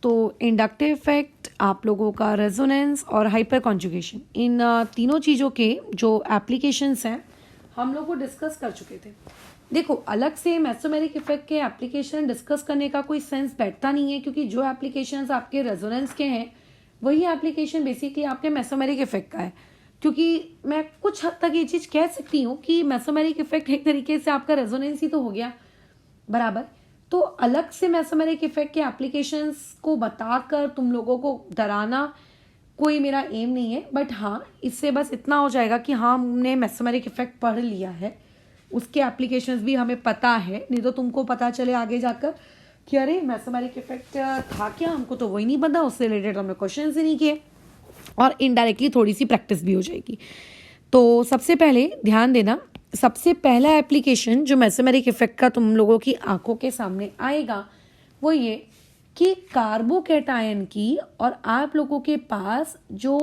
तो inductive effect, आप लोगों का रेजोनेंस और हाइपर कॉन्जुगेशन, इन तीनों चीज़ों के जो एप्लीकेशंस हैं हम लोग वो डिस्कस कर चुके थे। देखो, अलग से मेसोमेरिक इफेक्ट के एप्लीकेशन डिस्कस करने का कोई सेंस बैठता नहीं है, क्योंकि जो एप्लीकेशंस आपके रेजोनेंस के हैं वही एप्लीकेशन बेसिकली आपके मेसोमेरिक इफेक्ट का है। क्योंकि मैं कुछ हद तक ये चीज़ कह सकती हूँ कि मेसोमेरिक इफेक्ट एक तरीके से आपका रेजोनेंस ही तो हो गया बराबर। तो अलग से मेसोमेरिक इफेक्ट के एप्लीकेशंस को बताकर तुम लोगों को डराना कोई मेरा एम नहीं है, बट हाँ, इससे बस इतना हो जाएगा कि हाँ, हमने मेसोमेरिक इफेक्ट पढ़ लिया है, उसके एप्लीकेशंस भी हमें पता है। नहीं तो तुमको पता चले आगे जाकर कि अरे मेसोमेरिक इफेक्ट था क्या, हमको तो वही नहीं पता, उससे रिलेटेड हमने क्वेश्चन ही नहीं किए, और इनडायरेक्टली थोड़ी सी प्रैक्टिस भी हो जाएगी। तो सबसे पहले ध्यान देना, सबसे पहला एप्लीकेशन जो मेसोमेरिक इफेक्ट का तुम लोगों की आंखों के सामने आएगा वो ये कि कार्बोकैटायन की और आप लोगों के पास जो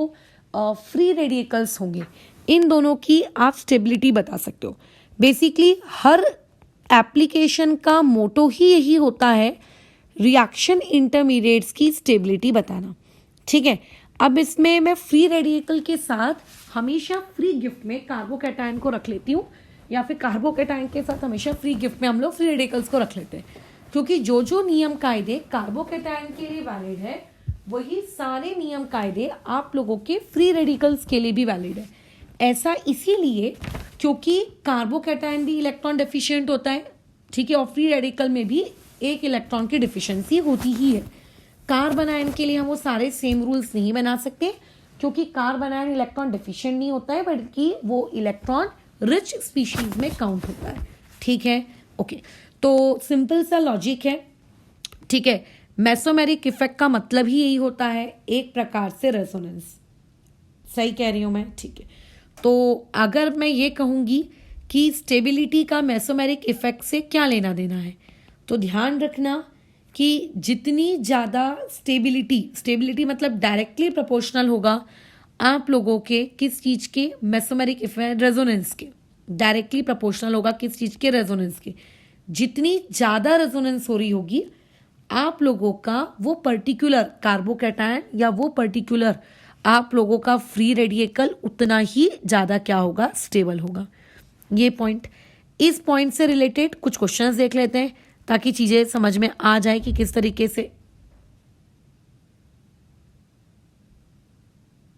फ्री रेडिकल्स होंगे, इन दोनों की आप स्टेबिलिटी बता सकते हो। बेसिकली हर एप्लीकेशन का मोटो ही यही होता है, रिएक्शन इंटरमीडिएट्स की स्टेबिलिटी बताना। ठीक है, अब इसमें मैं फ्री रेडिकल के साथ हमेशा फ्री गिफ्ट में कार्बोकैटायन को रख लेती हूँ, या फिर कार्बोकैटायन के साथ हमेशा फ्री गिफ्ट में हम लोग फ्री रेडिकल्स को रख लेते हैं, क्योंकि जो जो नियम कायदे कार्बोकैटायन के लिए वैलिड है वही सारे नियम कायदे आप लोगों के फ्री रेडिकल्स के लिए भी वैलिड है। ऐसा इसीलिए क्योंकि कार्बोकैटायन भी इलेक्ट्रॉन डेफिशिएंट होता है, ठीक है, और फ्री रेडिकल में भी एक इलेक्ट्रॉन की डिफिशियंसी होती ही है। कार्बन आयन के लिए हम वो सारे सेम रूल्स नहीं बना सकते, क्योंकि कार्बन आयन इलेक्ट्रॉन डेफिशिएंट नहीं होता है, बल्कि वो इलेक्ट्रॉन रिच स्पीशीज में काउंट होता है। ठीक है, ओके। तो सिंपल सा लॉजिक है, ठीक है। मेसोमेरिक इफेक्ट का मतलब ही यही होता है, एक प्रकार से रेजोनेंस। सही कह रही हूं मैं? ठीक है। तो अगर मैं ये कहूंगी कि स्टेबिलिटी का मेसोमेरिक इफेक्ट से क्या लेना देना है, तो ध्यान रखना कि जितनी ज़्यादा स्टेबिलिटी मतलब डायरेक्टली प्रोपोर्शनल होगा आप लोगों के किस चीज़ के, मेसोमेरिक इफेक्ट रेजोनेंस के, डायरेक्टली प्रोपोर्शनल होगा किस चीज़ के, रेजोनेंस के। जितनी ज़्यादा रेजोनेंस हो रही होगी आप लोगों का वो पर्टिकुलर कार्बोकैटायन या वो पर्टिकुलर आप लोगों का फ्री रेडिकल उतना ही ज़्यादा क्या होगा, स्टेबल होगा। ये पॉइंट, इस पॉइंट से रिलेटेड कुछ क्वेश्चंस देख लेते हैं ताकि चीज़ें समझ में आ जाए कि किस तरीके से।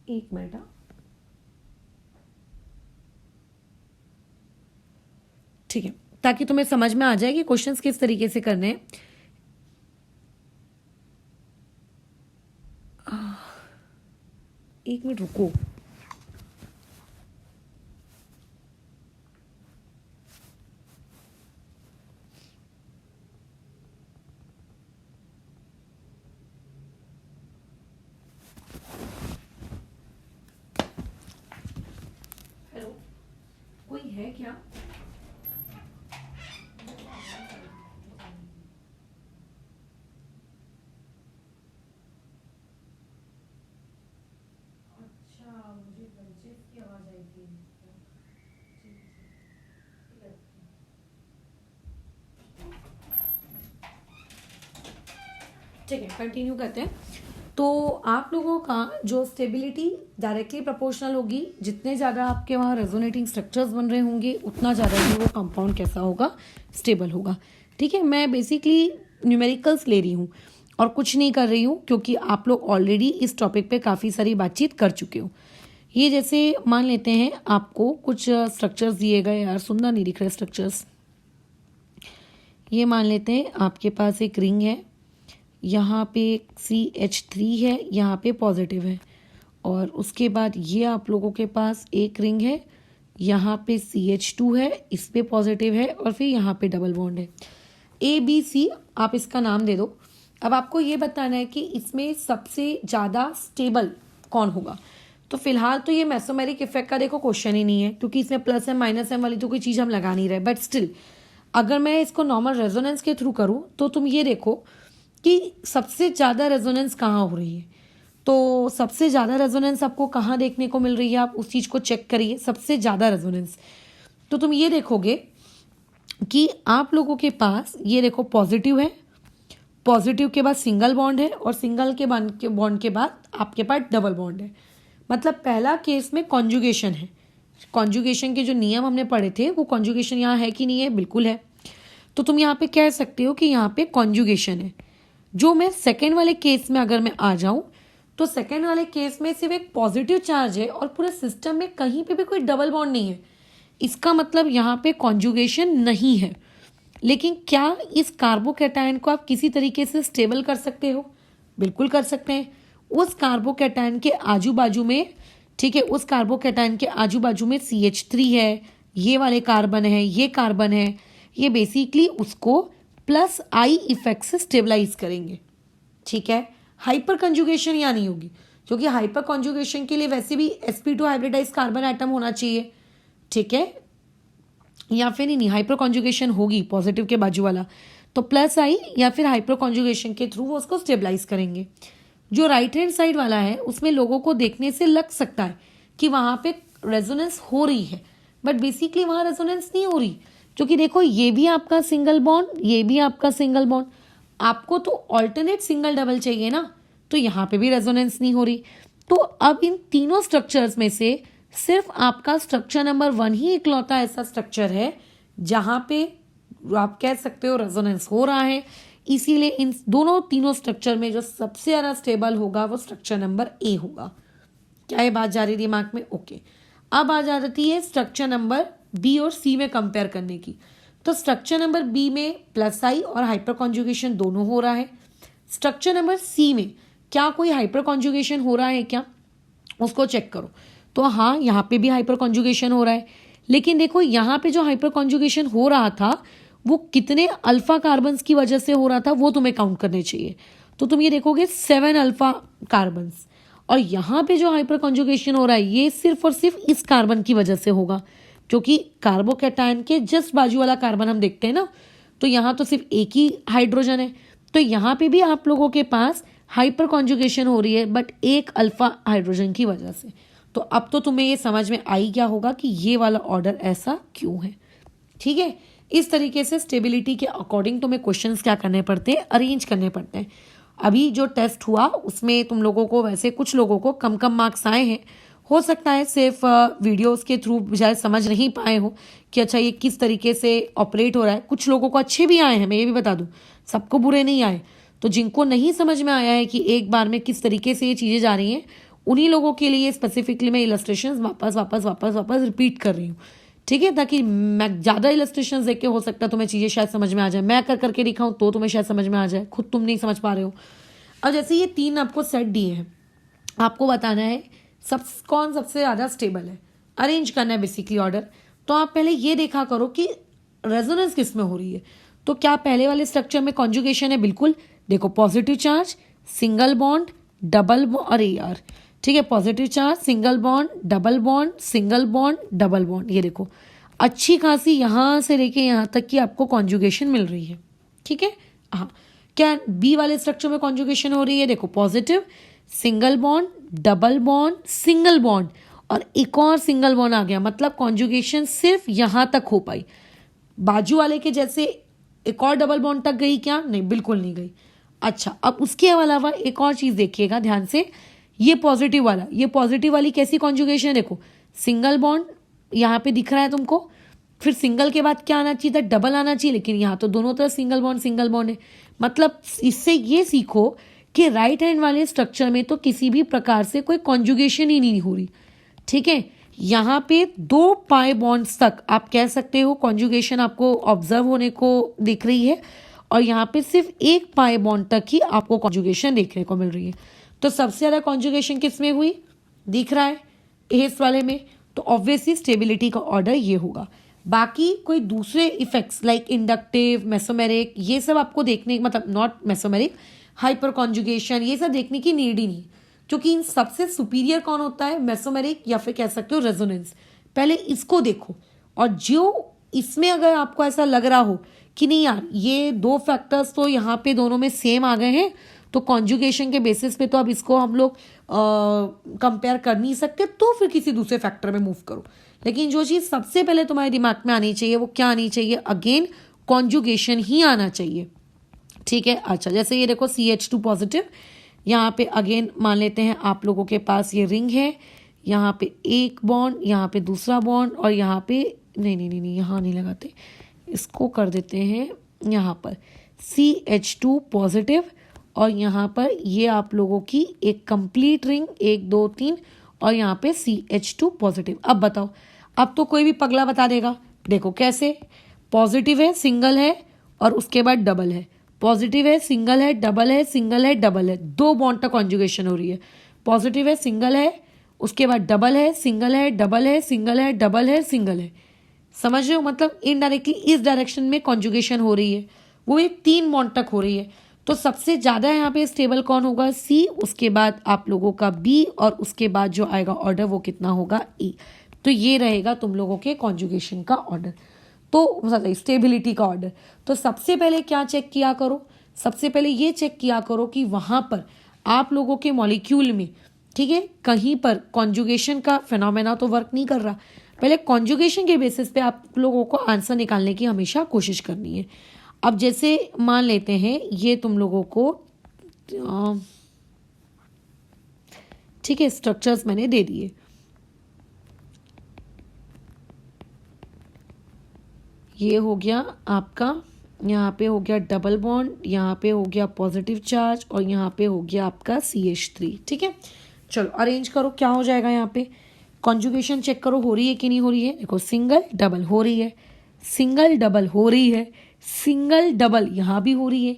एक मिनट, ठीक है, ताकि तुम्हें समझ में आ जाए कि क्वेश्चंस किस तरीके से करने हैं। एक मिनट रुको। हेलो, कोई है क्या? मुझे बंचेस की आवाज आई थी। ठीक है, कंटिन्यू करते हैं। तो आप लोगों का जो स्टेबिलिटी डायरेक्टली प्रोपोर्शनल होगी, जितने ज़्यादा आपके वहाँ रेजोनेटिंग स्ट्रक्चर्स बन रहे होंगे उतना ज़्यादा ही वो कंपाउंड कैसा होगा, स्टेबल होगा। ठीक है, मैं बेसिकली न्यूमेरिकल्स ले रही हूँ और कुछ नहीं कर रही हूँ, क्योंकि आप लोग ऑलरेडी इस टॉपिक पे काफ़ी सारी बातचीत कर चुके हो। ये जैसे मान लेते हैं आपको कुछ स्ट्रक्चर्स दिए गए, यार सुंदर नहीं दिख रहे स्ट्रक्चर्स। ये मान लेते हैं आपके पास एक रिंग है, यहाँ पे CH3 है, यहाँ पे पॉजिटिव है, और उसके बाद ये आप लोगों के पास एक रिंग है, यहाँ पे CH2 है, इस पे पॉजिटिव है, और फिर यहाँ पे डबल बॉन्ड है। ABC आप इसका नाम दे दो। अब आपको ये बताना है कि इसमें सबसे ज़्यादा स्टेबल कौन होगा। तो फिलहाल तो ये मेसोमेरिक इफेक्ट का देखो क्वेश्चन ही नहीं है, क्योंकि इसमें प्लस एम माइनस एम वाली तो कोई चीज़ हम लगा नहीं रहे, बट स्टिल अगर मैं इसको नॉर्मल रेजोनेंस के थ्रू करूँ तो तुम ये देखो कि सबसे ज़्यादा रेजोनेंस कहाँ हो रही है। तो सबसे ज़्यादा रेजोनेंस आपको कहाँ देखने को मिल रही है, आप उस चीज़ को चेक करिए। सबसे ज़्यादा रेजोनेंस तो तुम ये देखोगे कि आप लोगों के पास ये देखो पॉजिटिव है, पॉजिटिव के बाद सिंगल बॉन्ड है और सिंगल के बॉन्ड के बाद आपके पास डबल बॉन्ड है। मतलब पहला केस में कॉन्जुगेशन है। कॉन्जुगेशन के जो नियम हमने पढ़े थे वो कॉन्जुगेशन यहाँ है कि नहीं है, बिल्कुल है। तो तुम यहाँ पे कह सकते हो कि यहाँ पे कॉन्जुगेशन है। जो मैं सेकेंड वाले केस में अगर मैं आ जाऊँ तो सेकेंड वाले केस में सिर्फ एक पॉजिटिव चार्ज है और पूरे सिस्टम में कहीं पे भी कोई डबल बॉन्ड नहीं है। इसका मतलब यहाँ पे कॉन्जुगेशन नहीं है। लेकिन क्या इस कार्बोकैटायन को आप किसी तरीके से स्टेबल कर सकते हो? बिल्कुल कर सकते हैं। उस कार्बोकैटायन के आजू बाजू में, ठीक है, उस कार्बोकैटायन के आजू बाजू में CH3 है, ये वाले कार्बन है, ये कार्बन है, ये बेसिकली उसको प्लस आई इफेक्ट से स्टेबलाइज करेंगे। ठीक है, हाइपर कंजुगेशन या नहीं होगी, क्योंकि हाइपर कंजुगेशन के लिए वैसे भी sp2 हाइब्रिडाइज कार्बन एटम होना चाहिए। ठीक है, या फिर नहीं, हाइपर कॉन्जुगेशन होगी पॉजिटिव के बाजू वाला, तो प्लस आई या फिर हाइपर कॉन्जुगेशन के थ्रू वो उसको स्टेबलाइज करेंगे। जो राइट हैंड साइड वाला है उसमें लोगों को देखने से लग सकता है कि वहां पे रेजोनेंस हो रही है, बट बेसिकली वहां रेजोनेंस नहीं हो रही, क्योंकि देखो ये भी आपका सिंगल बॉन्ड, ये भी आपका सिंगल बॉन्ड, आपको तो ऑल्टरनेट सिंगल डबल चाहिए ना, तो यहाँ पे भी रेजोनेंस नहीं हो रही। तो अब इन तीनों स्ट्रक्चर्स में से सिर्फ आपका स्ट्रक्चर नंबर 1 ही इकलौता ऐसा स्ट्रक्चर है जहां पे आप कह सकते हो रेजोनेंस हो रहा है। इसीलिए इन दोनों तीनों स्ट्रक्चर में जो सबसे ज्यादा स्टेबल होगा वो स्ट्रक्चर नंबर ए होगा। क्या ये बात जा रही दिमाग में? ओके। अब आ जाती है स्ट्रक्चर नंबर बी और सी में कंपेयर करने की। तो स्ट्रक्चर नंबर बी में प्लस आई और हाइपर कॉन्जुगेशन दोनों हो रहा है। स्ट्रक्चर नंबर सी में क्या कोई हाइपर कॉन्जुगेशन हो रहा है क्या, उसको चेक करो। तो हाँ, यहाँ पे भी हाइपर कॉन्जुगेशन हो रहा है, लेकिन देखो यहाँ पे जो हाइपर कॉन्जुगेशन हो रहा था वो कितने अल्फा कार्बन्स की वजह से हो रहा था वो तुम्हें काउंट करने चाहिए। तो तुम ये देखोगे 7 अल्फा कार्बन्स, और यहाँ पे जो हाइपर कॉन्जुगेशन हो रहा है ये सिर्फ और सिर्फ इस कार्बन की वजह से होगा, क्योंकि कार्बोकैटायन के जस्ट बाजू वाला कार्बन हम देखते हैं ना, तो यहाँ तो सिर्फ एक ही हाइड्रोजन है, तो यहाँ पे भी आप लोगों के पास हाइपर कॉन्जुगेशन हो रही है, बट एक अल्फा हाइड्रोजन की वजह से। तो अब तो तुम्हें ये समझ में आई क्या होगा कि ये वाला ऑर्डर ऐसा क्यों है। ठीक है, इस तरीके से स्टेबिलिटी के अकॉर्डिंग तुम्हें क्वेश्चंस क्या करने पड़ते हैं, अरेंज करने पड़ते हैं। अभी जो टेस्ट हुआ उसमें तुम लोगों को, वैसे कुछ लोगों को कम कम मार्क्स आए हैं, हो सकता है सिर्फ वीडियोस के थ्रू शायद समझ नहीं पाए हो कि अच्छा ये किस तरीके से ऑपरेट हो रहा है। कुछ लोगों को अच्छे भी आए हैं, मैं ये भी बता दूं, सबको बुरे नहीं आए। तो जिनको नहीं समझ में आया है कि एक बार में किस तरीके से ये चीज़ें जा रही हैं, उन्हीं लोगों के लिए स्पेसिफिकली मैं इलस्ट्रेशंस वापस रिपीट कर रही हूँ। ठीक है, ताकि मैं ज़्यादा इलस्ट्रेशंस देख के हो सकता है तुम्हें चीज़ें शायद समझ में आ जाए, मैं कर करके दिखाऊं तो तुम्हें शायद समझ में आ जाए, खुद तुम नहीं समझ पा रहे हो। अब जैसे ये 3 आपको सेट दिए हैं, आपको बताना है कौन सबसे ज़्यादा स्टेबल है, अरेंज करना है बेसिकली ऑर्डर। तो आप पहले ये देखा करो कि रेजोनेंस किस में हो रही है। तो क्या पहले वाले स्ट्रक्चर में कॉन्जुगेशन है? बिल्कुल। देखो positive charge, single bond, double bond, अरे यार ठीक है, positive charge, single bond, double bond, single bond, double bond, ये देखो अच्छी खासी यहाँ से लेके यहाँ तक की आपको कॉन्जुगेशन मिल रही है। ठीक है, हाँ। क्या बी वाले स्ट्रक्चर में कॉन्जुगेशन हो रही है? देखो positive, single bond, double bond, single bond और एक और सिंगल बॉन्ड आ गया, मतलब कॉन्जुगेशन सिर्फ यहाँ तक हो पाई। बाजू वाले के जैसे एक और डबल बॉन्ड तक गई क्या? नहीं, बिल्कुल नहीं गई। अच्छा, अब उसके अलावा एक और चीज देखिएगा ध्यान से, ये पॉजिटिव वाली कैसी कॉन्जुगेशन है? देखो सिंगल बॉन्ड यहाँ पे दिख रहा है तुमको, फिर सिंगल के बाद क्या आना चाहिए था? डबल आना चाहिए, लेकिन यहाँ तो दोनों तरफ सिंगल बॉन्ड है। मतलब इससे ये सीखो कि राइट हैंड वाले स्ट्रक्चर में तो किसी भी प्रकार से कोई कॉन्जुगेशन ही नहीं हो रही। ठीक है, यहाँ पे 2 पाई बॉन्ड्स तक आप कह सकते हो कॉन्जुगेशन आपको ऑब्जर्व होने को दिख रही है, और यहाँ पे सिर्फ 1 पाई बॉन्ड तक ही आपको कॉन्जुगेशन देखने को मिल रही है। तो सबसे ज्यादा कॉन्जुगेशन किस में हुई दिख रहा है? एस वाले में। तो ऑब्वियसली स्टेबिलिटी का ऑर्डर ये होगा। बाकी कोई दूसरे इफेक्ट्स लाइक इंडक्टिव, मेसोमेरिक, ये सब आपको देखने, मतलब नॉट मेसोमेरिक, हाइपर कॉन्जुगेशन, ये सब देखने की नीड ही नहीं, क्योंकि इन सबसे सुपीरियर कौन होता है? मेसोमेरिक या फिर कह सकते हो रेजोनेंस। पहले इसको देखो, और जो इसमें अगर आपको ऐसा लग रहा हो कि नहीं यार ये 2 फैक्टर्स तो यहाँ पे दोनों में सेम आ गए हैं, तो कॉन्जुगेशन के बेसिस पे तो अब इसको हम लोग कंपेयर कर नहीं सकते, तो फिर किसी दूसरे फैक्टर में मूव करो। लेकिन जो चीज़ सबसे पहले तुम्हारे दिमाग में आनी चाहिए वो क्या आनी चाहिए? अगेन कॉन्जुगेशन ही आना चाहिए। ठीक है। अच्छा, जैसे ये देखो CH2 पॉजिटिव, यहाँ पे अगेन मान लेते हैं आप लोगों के पास ये रिंग है, यहाँ पे एक बॉन्ड, यहाँ पे दूसरा बॉन्ड, और यहाँ पे नहीं नहीं नहीं नहीं यहाँ नहीं लगाते, इसको कर देते हैं यहाँ पर CH2 पॉजिटिव, और यहाँ पर ये आप लोगों की एक कंप्लीट रिंग 1 2 3, और यहाँ पे CH2 पॉजिटिव। अब बताओ, अब तो कोई भी पगला बता देगा। देखो कैसे, पॉजिटिव है, सिंगल है, और उसके बाद डबल है, पॉजिटिव है, सिंगल है, डबल है, सिंगल है, डबल है, 2 बॉन्ड तक कॉन्जुगेशन हो रही है। पॉजिटिव है, सिंगल है, उसके बाद डबल है, सिंगल है, डबल है, सिंगल है, डबल है, सिंगल है। समझ रहे हो, मतलब इनडायरेक्टली इस डायरेक्शन में कॉन्जुगेशन हो रही है, वो एक 3 बॉन्ड तक हो रही है। तो सबसे ज़्यादा यहाँ पे स्टेबल कौन होगा? C, उसके बाद आप लोगों का B, और उसके बाद जो आएगा ऑर्डर वो कितना होगा? E। तो ये रहेगा तुम लोगों के कॉन्जुगेशन का ऑर्डर, तो स्टेबिलिटी का ऑर्डर। तो सबसे पहले क्या चेक किया करो? सबसे पहले ये चेक किया करो कि वहाँ पर आप लोगों के मॉलिक्यूल में, ठीक है, कहीं पर कॉन्जुगेशन का फिनोमेना तो वर्क नहीं कर रहा। पहले कॉन्जुगेशन के बेसिस पे आप लोगों को आंसर निकालने की हमेशा कोशिश करनी है। अब जैसे मान लेते हैं ये तुम लोगों को ठीक है स्ट्रक्चर्स मैंने दे दिए, ये हो गया आपका, यहाँ पे हो गया डबल बॉन्ड, यहाँ पे हो गया पॉजिटिव चार्ज, और यहाँ पे हो गया आपका CH3। ठीक है, चलो अरेंज करो क्या हो जाएगा। यहाँ पे कॉन्जुगेशन चेक करो हो रही है कि नहीं हो रही है। देखो सिंगल डबल हो रही है, सिंगल डबल हो रही है, सिंगल डबल यहाँ भी हो रही है।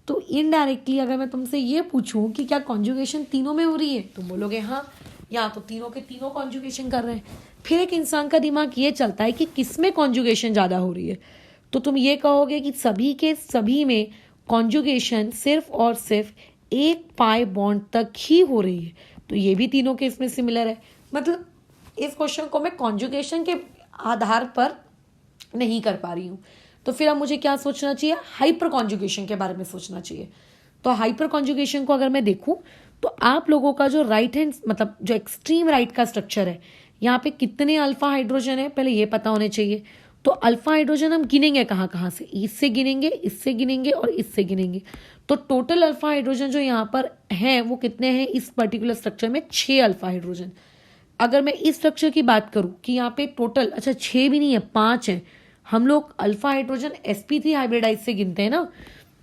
तो इनडायरेक्टली अगर मैं तुमसे ये पूछूं कि क्या कॉन्जुगेशन तीनों में हो रही है, तुम बोलोगे हाँ, या तो तीनों के तीनों कॉन्जुगेशन कर रहे हैं। फिर एक इंसान का दिमाग ये चलता है कि किस में कॉन्जुगेशन ज़्यादा हो रही है, तो तुम ये कहोगे कि सभी के सभी में कॉन्जुगेशन सिर्फ और सिर्फ एक पाई बॉन्ड तक ही हो रही है। तो ये भी तीनों के इसमें सिमिलर है। मतलब इस क्वेश्चन को मैं कॉन्जुगेशन के आधार पर नहीं कर पा रही हूँ, तो फिर अब मुझे क्या सोचना चाहिए? हाइपर कॉन्जुगेशन के बारे में सोचना चाहिए। तो हाइपर कॉन्जुगेशन को अगर मैं देखूँ तो आप लोगों का जो राइट हैंड मतलब जो एक्सट्रीम राइट का स्ट्रक्चर है, यहाँ पे कितने अल्फा हाइड्रोजन है पहले ये पता होने चाहिए। तो अल्फा हाइड्रोजन हम गिनेंगे कहाँ कहाँ से? इससे गिनेंगे, इससे गिनेंगे और इससे गिनेंगे। तो टोटल अल्फा हाइड्रोजन जो यहाँ पर हैं वो कितने हैं इस पर्टिकुलर स्ट्रक्चर में? 6 अल्फा हाइड्रोजन। अगर मैं इस स्ट्रक्चर की बात करूँ कि यहाँ पे टोटल, अच्छा 6 भी नहीं है, 5 है। हम लोग अल्फा हाइड्रोजन sp3 हाइब्रिडाइज से गिनते हैं ना,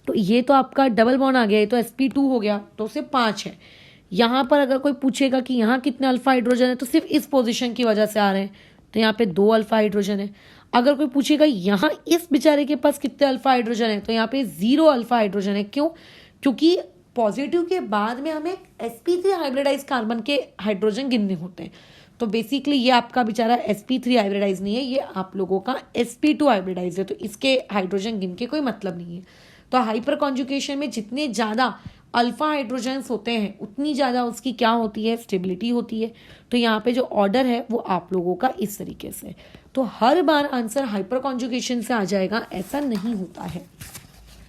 तो ये तो आपका डबल बॉन्ड आ गया, ये तो sp2 हो गया, तो सिर्फ 5 है। यहाँ पर अगर कोई पूछेगा कि यहाँ कितने अल्फा हाइड्रोजन है, तो सिर्फ इस पोजीशन की वजह से आ रहे हैं, तो यहाँ पे 2 अल्फा हाइड्रोजन है। अगर कोई पूछेगा यहाँ इस बेचारे के पास कितने अल्फा हाइड्रोजन है, तो यहाँ पे 0 अल्फा हाइड्रोजन है। क्यों? क्योंकि पॉजिटिव के बाद में हमें sp3 हाइब्रिडाइज कार्बन के हाइड्रोजन गिनने होते हैं। तो बेसिकली ये आपका बेचारा sp3 हाइब्रिडाइज नहीं है, ये आप लोगों का sp2 हाइब्रिडाइज है, तो इसके हाइड्रोजन गिन के कोई मतलब नहीं है। तो हाइपर कॉन्जुगेशन में जितने ज़्यादा अल्फा हाइड्रोजन्स होते हैं उतनी ज़्यादा उसकी क्या होती है? स्टेबिलिटी होती है। तो यहाँ पे जो ऑर्डर है वो आप लोगों का इस तरीके से, तो हर बार आंसर हाइपर कॉन्जुगेशन से आ जाएगा ऐसा नहीं होता है।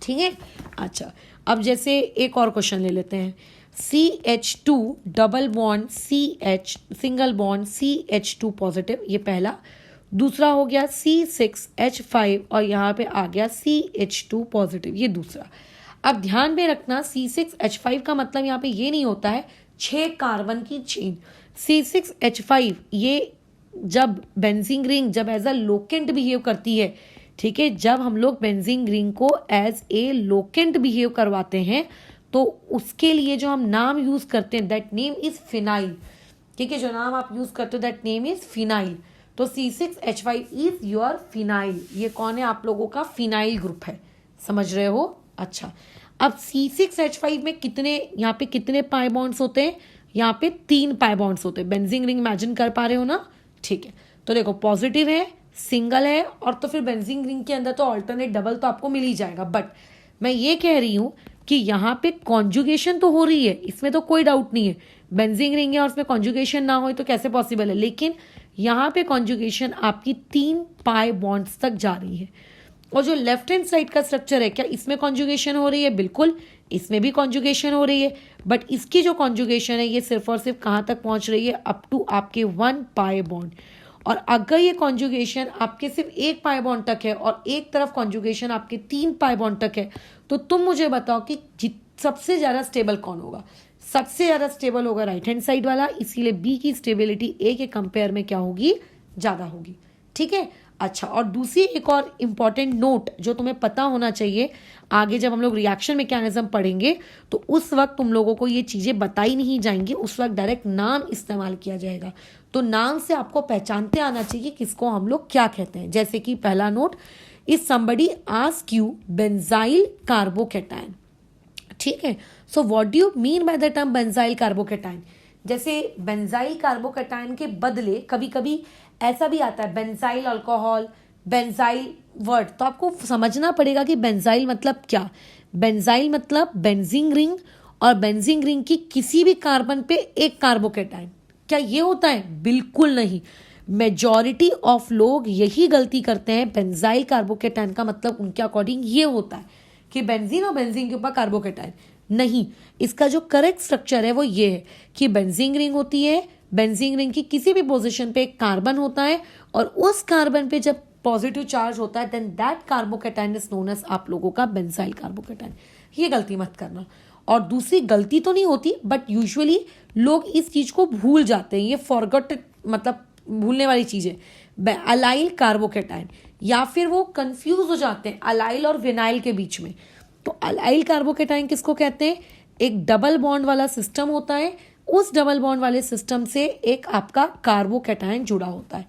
ठीक है, अच्छा अब जैसे एक और क्वेश्चन ले लेते हैं। CH2 double bond CH single bond CH2 positive, ये पहला। दूसरा हो गया C6H5 और यहाँ पे आ गया CH2 पॉजिटिव, ये दूसरा। अब ध्यान में रखना C6H5 का मतलब यहाँ पे ये नहीं होता है 6 कार्बन की चेन। C6H5 ये जब बेंजीन रिंग जब एज अ लोकेंट बिहेव करती है, ठीक है, जब हम लोग बेंजीन रिंग को एज ए लोकेंट बिहेव करवाते हैं तो उसके लिए जो हम नाम यूज करते हैं दैट नेम इज फिनाइल। ठीक है, जो नाम आप यूज करते हो दैट नेम इज फिनाइल। तो C6H5 इज योर फिनाइल। ये कौन है? आप लोगों का फिनाइल ग्रुप है, समझ रहे हो? अच्छा, अब C6H5 में कितने, यहाँ पे कितने पाई बॉन्ड्स होते हैं? यहाँ पे 3 पाई बॉन्ड्स होते हैं। बेंजीन रिंग इमेजिन कर पा रहे हो ना? ठीक है, तो देखो पॉजिटिव है, सिंगल है, और तो फिर बेंजीन रिंग के अंदर तो ऑल्टरनेट डबल तो आपको मिल ही जाएगा। बट मैं ये कह रही हूँ कि यहाँ पे कॉन्जुगेशन तो हो रही है, इसमें तो कोई डाउट नहीं है। बेंजीन रिंग है और उसमें कॉन्जुगेशन ना हो तो कैसे पॉसिबल है? लेकिन यहाँ पे कॉन्जुगेशन आपकी 3 पाई बॉन्ड्स तक जा रही है। और जो लेफ्ट हैंड साइड का स्ट्रक्चर है, क्या इसमें कॉन्जुगेशन हो रही है? बिल्कुल, इसमें भी कॉन्जुगेशन हो रही है। बट इसकी जो कॉन्जुगेशन है ये सिर्फ और सिर्फ कहाँ तक पहुँच रही है? अप टू आपके 1 पाई बॉन्ड। और अगर ये कॉन्जुगेशन आपके सिर्फ 1 पाई बॉन्ड तक है और एक तरफ कॉन्जुगेशन आपके 3 पाई बॉन्ड तक है, तो तुम मुझे बताओ कि सबसे ज़्यादा स्टेबल कौन होगा। सबसे ज़्यादा स्टेबल होगा राइट हैंड साइड वाला, इसीलिए बी की स्टेबिलिटी ए के कंपेयर में क्या होगी, ज़्यादा होगी। ठीक है। अच्छा, और दूसरी एक और इम्पॉर्टेंट नोट जो तुम्हें पता होना चाहिए, आगे जब हम लोग रिएक्शन मैकेनिज्म पढ़ेंगे तो उस वक्त तुम लोगों को ये चीज़ें बताई नहीं जाएंगी, उस वक्त डायरेक्ट नाम इस्तेमाल किया जाएगा। तो नाम से आपको पहचानते आना चाहिए किसको हम लोग क्या कहते हैं। जैसे कि पहला note, is somebody ask you benzyl carbocation. ठीक है। So what do you mean by the term benzyl carbocation. जैसे बेंजाइल कार्बोकैटायन के बदले कभी कभी ऐसा भी आता है बेंजाइल अल्कोहल, बेंजाइल वर्ड। तो आपको समझना पड़ेगा कि बेंजाइल मतलब क्या। बेंजाइल मतलब बेंजीन रिंग, और बेंजीन रिंग की किसी भी कार्बन पे एक कार्बोकैटायन। क्या ये होता है? बिल्कुल नहीं। मेजॉरिटी ऑफ लोग यही गलती करते हैं। बेंजाइल कार्बोकैटायन का मतलब उनके अकॉर्डिंग ये होता है कि बेंजीन और बेंजीन के ऊपर कार्बोकैटायन। नहीं, इसका जो करेक्ट स्ट्रक्चर है वो ये है कि बेंजीन रिंग होती है, बेंजीन रिंग की किसी भी पोजीशन पे एक कार्बन होता है, और उस कार्बन पे जब पॉजिटिव चार्ज होता है then that carbocation is known as आप लोगों का बेंजाइल कार्बोकैटायन। ये गलती मत करना। और दूसरी गलती तो नहीं होती, बट यूजुअली लोग इस चीज को भूल जाते हैं। ये फॉरगॉट मतलब भूलने वाली चीज है। अलाइल कार्बोकैटायन, या फिर वो कंफ्यूज हो जाते हैं अलाइल और विनाइल के बीच में। तो अलाइल कार्बोकैटायन किसको कहते हैं? एक डबल बॉन्ड वाला सिस्टम होता है, उस डबल बॉन्ड वाले सिस्टम से एक आपका कार्बोकैटायन जुड़ा होता है।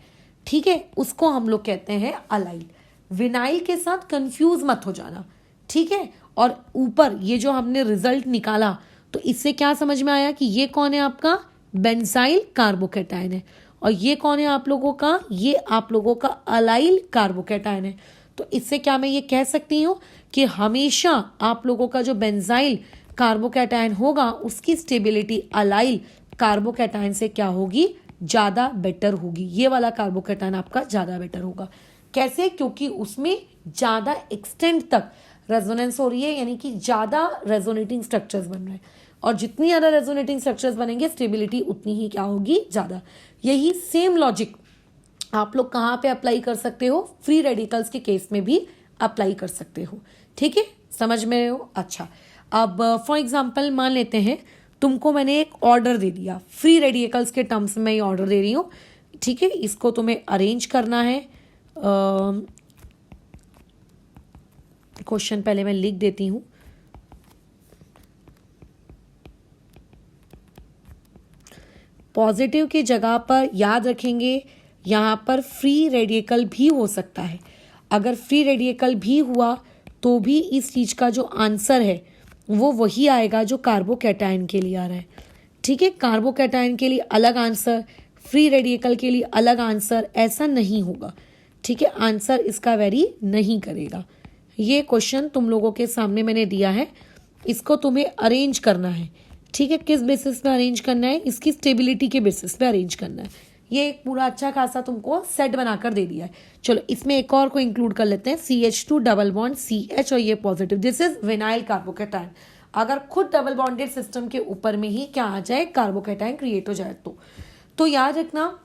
ठीक है, उसको हम लोग कहते हैं अलाइल। विनाइल के साथ कंफ्यूज मत हो जाना। ठीक है। और ऊपर ये जो हमने रिजल्ट निकाला, तो इससे क्या समझ में आया कि ये कौन है आपका बेंजाइल कार्बोकैटायन है, और ये कौन है आप लोगों का, ये आप लोगों का अलाइल कार्बोकैटायन है। तो इससे क्या मैं ये कह सकती हूँ कि हमेशा आप लोगों का जो बेंजाइल कार्बोकैटायन होगा उसकी स्टेबिलिटी अलाइल कार्बोकैटायन से क्या होगी, ज़्यादा बेटर होगी। ये वाला कार्बोकैटायन आपका ज़्यादा बेटर होगा। कैसे? क्योंकि उसमें ज़्यादा एक्सटेंट तक रेजोनेंस हो रही है, यानी कि ज़्यादा रेजोनेटिंग स्ट्रक्चर्स बन रहे हैं, और जितनी ज़्यादा रेजोनेटिंग स्ट्रक्चर्स बनेंगे स्टेबिलिटी उतनी ही क्या होगी, ज़्यादा। यही सेम लॉजिक आप लोग कहाँ पे अप्लाई कर सकते हो? फ्री रेडिकल्स के केस में भी अप्लाई कर सकते हो। ठीक है, समझ में हो? अच्छा, अब फॉर एग्जाम्पल मान लेते हैं तुमको मैंने एक ऑर्डर दे दिया, फ्री रेडिकल्स के टर्म्स में ये ऑर्डर दे रही हूँ। ठीक है, इसको तुम्हें अरेंज करना है। क्वेश्चन पहले मैं लिख देती हूँ। पॉजिटिव की जगह पर याद रखेंगे यहाँ पर फ्री रेडिकल भी हो सकता है। अगर फ्री रेडिकल भी हुआ तो भी इस चीज़ का जो आंसर है वो वही आएगा जो कार्बोकैटायन के लिए आ रहा है। ठीक है, कार्बोकैटायन के लिए अलग आंसर, फ्री रेडिकल के लिए अलग आंसर, ऐसा नहीं होगा। ठीक है, आंसर इसका वेरी नहीं करेगा। ये क्वेश्चन तुम लोगों के सामने मैंने दिया है, इसको तुम्हें अरेंज करना है। ठीक है, किस बेसिस पे अरेंज करना है? इसकी स्टेबिलिटी के बेसिस पे अरेंज करना है। ये एक पूरा अच्छा खासा तुमको सेट बनाकर दे दिया है। चलो इसमें एक और को इंक्लूड कर लेते हैं, CH2 डबल बॉन्ड CH और ये positive, this is vinyl carbocation. अगर खुद डबल बॉन्डेड सिस्टम के ऊपर में ही क्या आ जाए, कार्बोकैटायन क्रिएट हो जाए तो याद रखना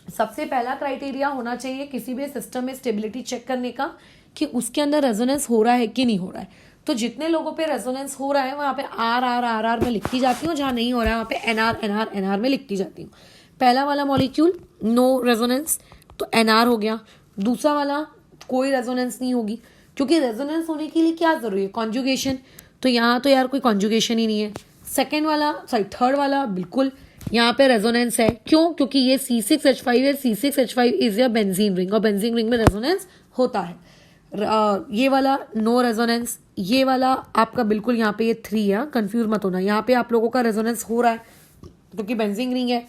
सबसे पहला क्राइटेरिया होना चाहिए किसी भी सिस्टम में स्टेबिलिटी चेक करने का कि उसके अंदर रेजोनेंस हो रहा है कि नहीं हो रहा है। तो जितने लोगों पे रेजोनेंस हो रहा है वहाँ पे RR में लिखती जाती हूँ, जहाँ नहीं हो रहा है वहाँ पे NR में लिखती जाती हूँ। पहला वाला मॉलिक्यूल नो रेजोनेंस तो NR हो गया। दूसरा वाला कोई रेजोनेंस नहीं होगी, क्योंकि रेजोनेंस होने के लिए क्या जरूरी है, कॉन्जुगेशन। तो यहाँ तो यार कोई कॉन्जुगेशन ही नहीं है। थर्ड वाला बिल्कुल यहाँ पे रेजोनेंस है। क्यों? क्योंकि ये C6H5 है, C6H5 इज या बेंजीन रिंग, और बेंजीन रिंग में रेजोनेंस होता है। ये वाला नो रेजोनेंस, ये वाला आपका बिल्कुल यहाँ पे ये 3 है, कंफ्यूज मत होना। यहाँ पे आप लोगों का रेजोनेंस हो रहा है क्योंकि बेंजीन रिंग है।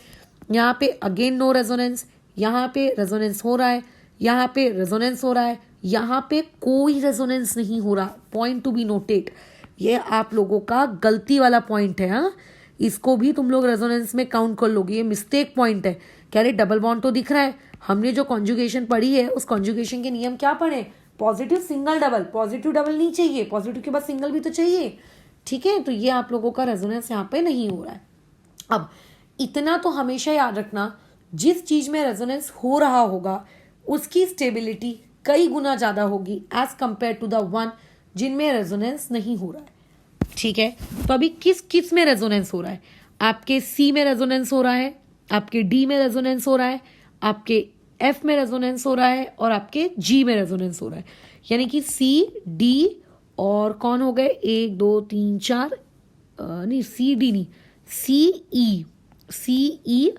यहाँ पे अगेन नो रेजोनेंस, यहाँ पे रेजोनेंस हो रहा है, यहाँ पे रेजोनेंस हो रहा है, यहाँ पे कोई रेजोनेंस नहीं हो रहा। पॉइंट टू बी नोटेड, ये आप लोगों का गलती वाला पॉइंट है। हाँ, इसको भी तुम लोग रेजोनेंस में काउंट कर लोगे, ये मिस्टेक पॉइंट है। कह रहे डबल बॉन्ड तो दिख रहा है, हमने जो कॉन्जुगेशन पढ़ी है उस कॉन्जुगेशन के नियम क्या पढ़े, positive single double, positive double नहीं चाहिए, पॉजिटिव के बाद सिंगल भी तो चाहिए। ठीक है, तो ये आप लोगों का रेजोनेंस यहाँ पे नहीं हो रहा है। अब इतना तो हमेशा याद रखना, जिस चीज में रेजोनेंस हो रहा होगा उसकी स्टेबिलिटी कई गुना ज्यादा होगी as compare to the one जिनमें रेजोनेंस नहीं हो रहा है। ठीक है, तो अभी किस किस में रेजोनेंस हो रहा है? आपके सी में रेजोनेंस हो रहा है, आपके डी में रेजोनेंस हो रहा है, आपके एफ में रेजोनेंस हो रहा है और आपके जी में रेजोनेंस हो रहा है। यानी कि सी डी और कौन हो गए, 1 2 3 4, नहीं सी डी नहीं, सी ई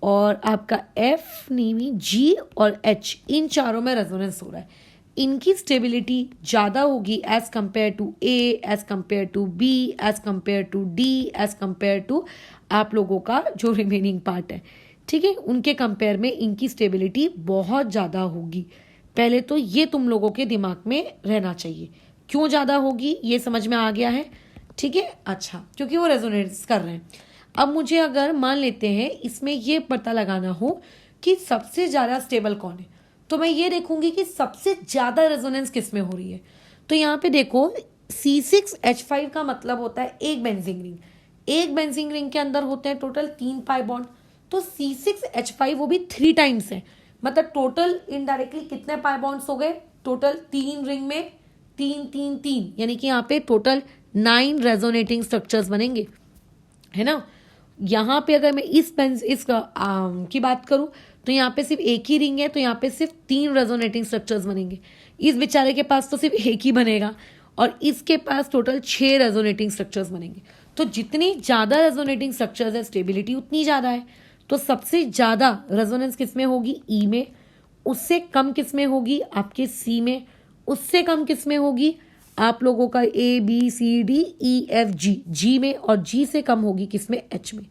और आपका एफ नहीं, जी और एच, इन चारों में रेजोनेंस हो रहा है। इनकी स्टेबिलिटी ज़्यादा होगी as compare to A, as compare to B, as compare to D, as compare to आप लोगों का जो रिमेनिंग पार्ट है। ठीक है, उनके कंपेयर में इनकी स्टेबिलिटी बहुत ज़्यादा होगी। पहले तो ये तुम लोगों के दिमाग में रहना चाहिए। क्यों ज़्यादा होगी ये समझ में आ गया है? ठीक है, अच्छा, क्योंकि वो रेजोनेंस कर रहे हैं। अब मुझे अगर मान लेते हैं इसमें ये पता लगाना हो कि सबसे ज़्यादा स्टेबल कौन है, तो मैं ये देखूंगी कि सबसे ज़्यादा रेजोनेंस किस में हो रही है। तो यहाँ पे देखो C6H5 का मतलब होता है एक बेंजीन रिंग। एक बेंजीन रिंग के अंदर होते हैं टोटल 3 पाई बॉन्ड, तो C6H5 वो भी 3 टाइम्स है। मतलब टोटल इनडायरेक्टली कितने पाई बॉन्ड्स हो गए? टोटल 3 रिंग में 3 3 3, यानी कि यहाँ पे टोटल 9 रेजोनेटिंग स्ट्रक्चर्स बनेंगे, है ना। यहाँ पे अगर मैं इस की बात करूं तो यहाँ पे सिर्फ एक ही रिंग है, तो यहाँ पे सिर्फ 3 रेजोनेटिंग स्ट्रक्चर्स बनेंगे। इस बेचारे के पास तो सिर्फ एक ही बनेगा और इसके पास टोटल 6 रेजोनेटिंग स्ट्रक्चर्स बनेंगे। तो जितनी ज़्यादा रेजोनेटिंग स्ट्रक्चर्स है स्टेबिलिटी उतनी ज़्यादा है। तो सबसे ज़्यादा रेजोनेंस किस में होगी? ई में। उससे कम किस में होगी? आपके सी में। उससे कम किस में होगी? आप लोगों का A B C D E F G, G में। और जी से कम होगी किसमें? एच में।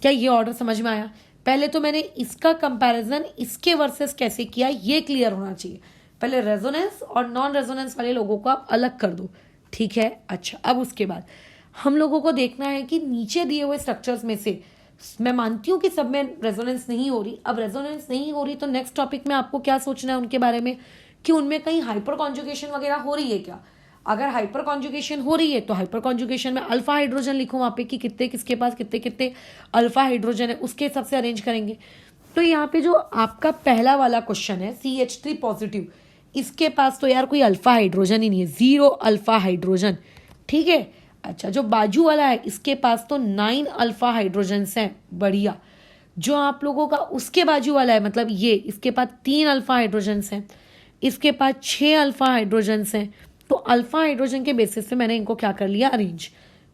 क्या ये ऑर्डर समझ में आया? पहले तो मैंने इसका कंपैरिजन इसके वर्सेस कैसे किया ये क्लियर होना चाहिए। पहले रेजोनेंस और नॉन रेजोनेंस वाले लोगों को आप अलग कर दो। ठीक है, अच्छा, अब उसके बाद हम लोगों को देखना है कि नीचे दिए हुए स्ट्रक्चर्स में से मैं मानती हूँ कि सब में रेजोनेंस नहीं हो रही। अब रेजोनेंस नहीं हो रही तो नेक्स्ट टॉपिक में आपको क्या सोचना है उनके बारे में, कि उनमें कहीं हाइपर कॉन्जुगेशन वगैरह हो रही है क्या। अगर हाइपर कॉन्जुगेशन हो रही है तो हाइपर कॉन्जुगेशन में अल्फा हाइड्रोजन लिखो वहाँ पे कि कितने किसके पास कितने कितने अल्फा हाइड्रोजन है, उसके हिसाब से अरेंज करेंगे। तो यहाँ पे जो आपका पहला वाला क्वेश्चन है CH3 पॉजिटिव, इसके पास तो यार कोई अल्फा हाइड्रोजन ही नहीं है, 0 अल्फा हाइड्रोजन। ठीक है, अच्छा, जो बाजू वाला है इसके पास तो 9 अल्फा हाइड्रोजन्स हैं, बढ़िया। जो आप लोगों का उसके बाजू वाला है मतलब ये, इसके पास 3 अल्फा हाइड्रोजन्स हैं, इसके पास 6 अल्फा हाइड्रोजन्स हैं। तो अल्फा हाइड्रोजन के बेसिस पे मैंने इनको क्या कर लिया? अरेंज।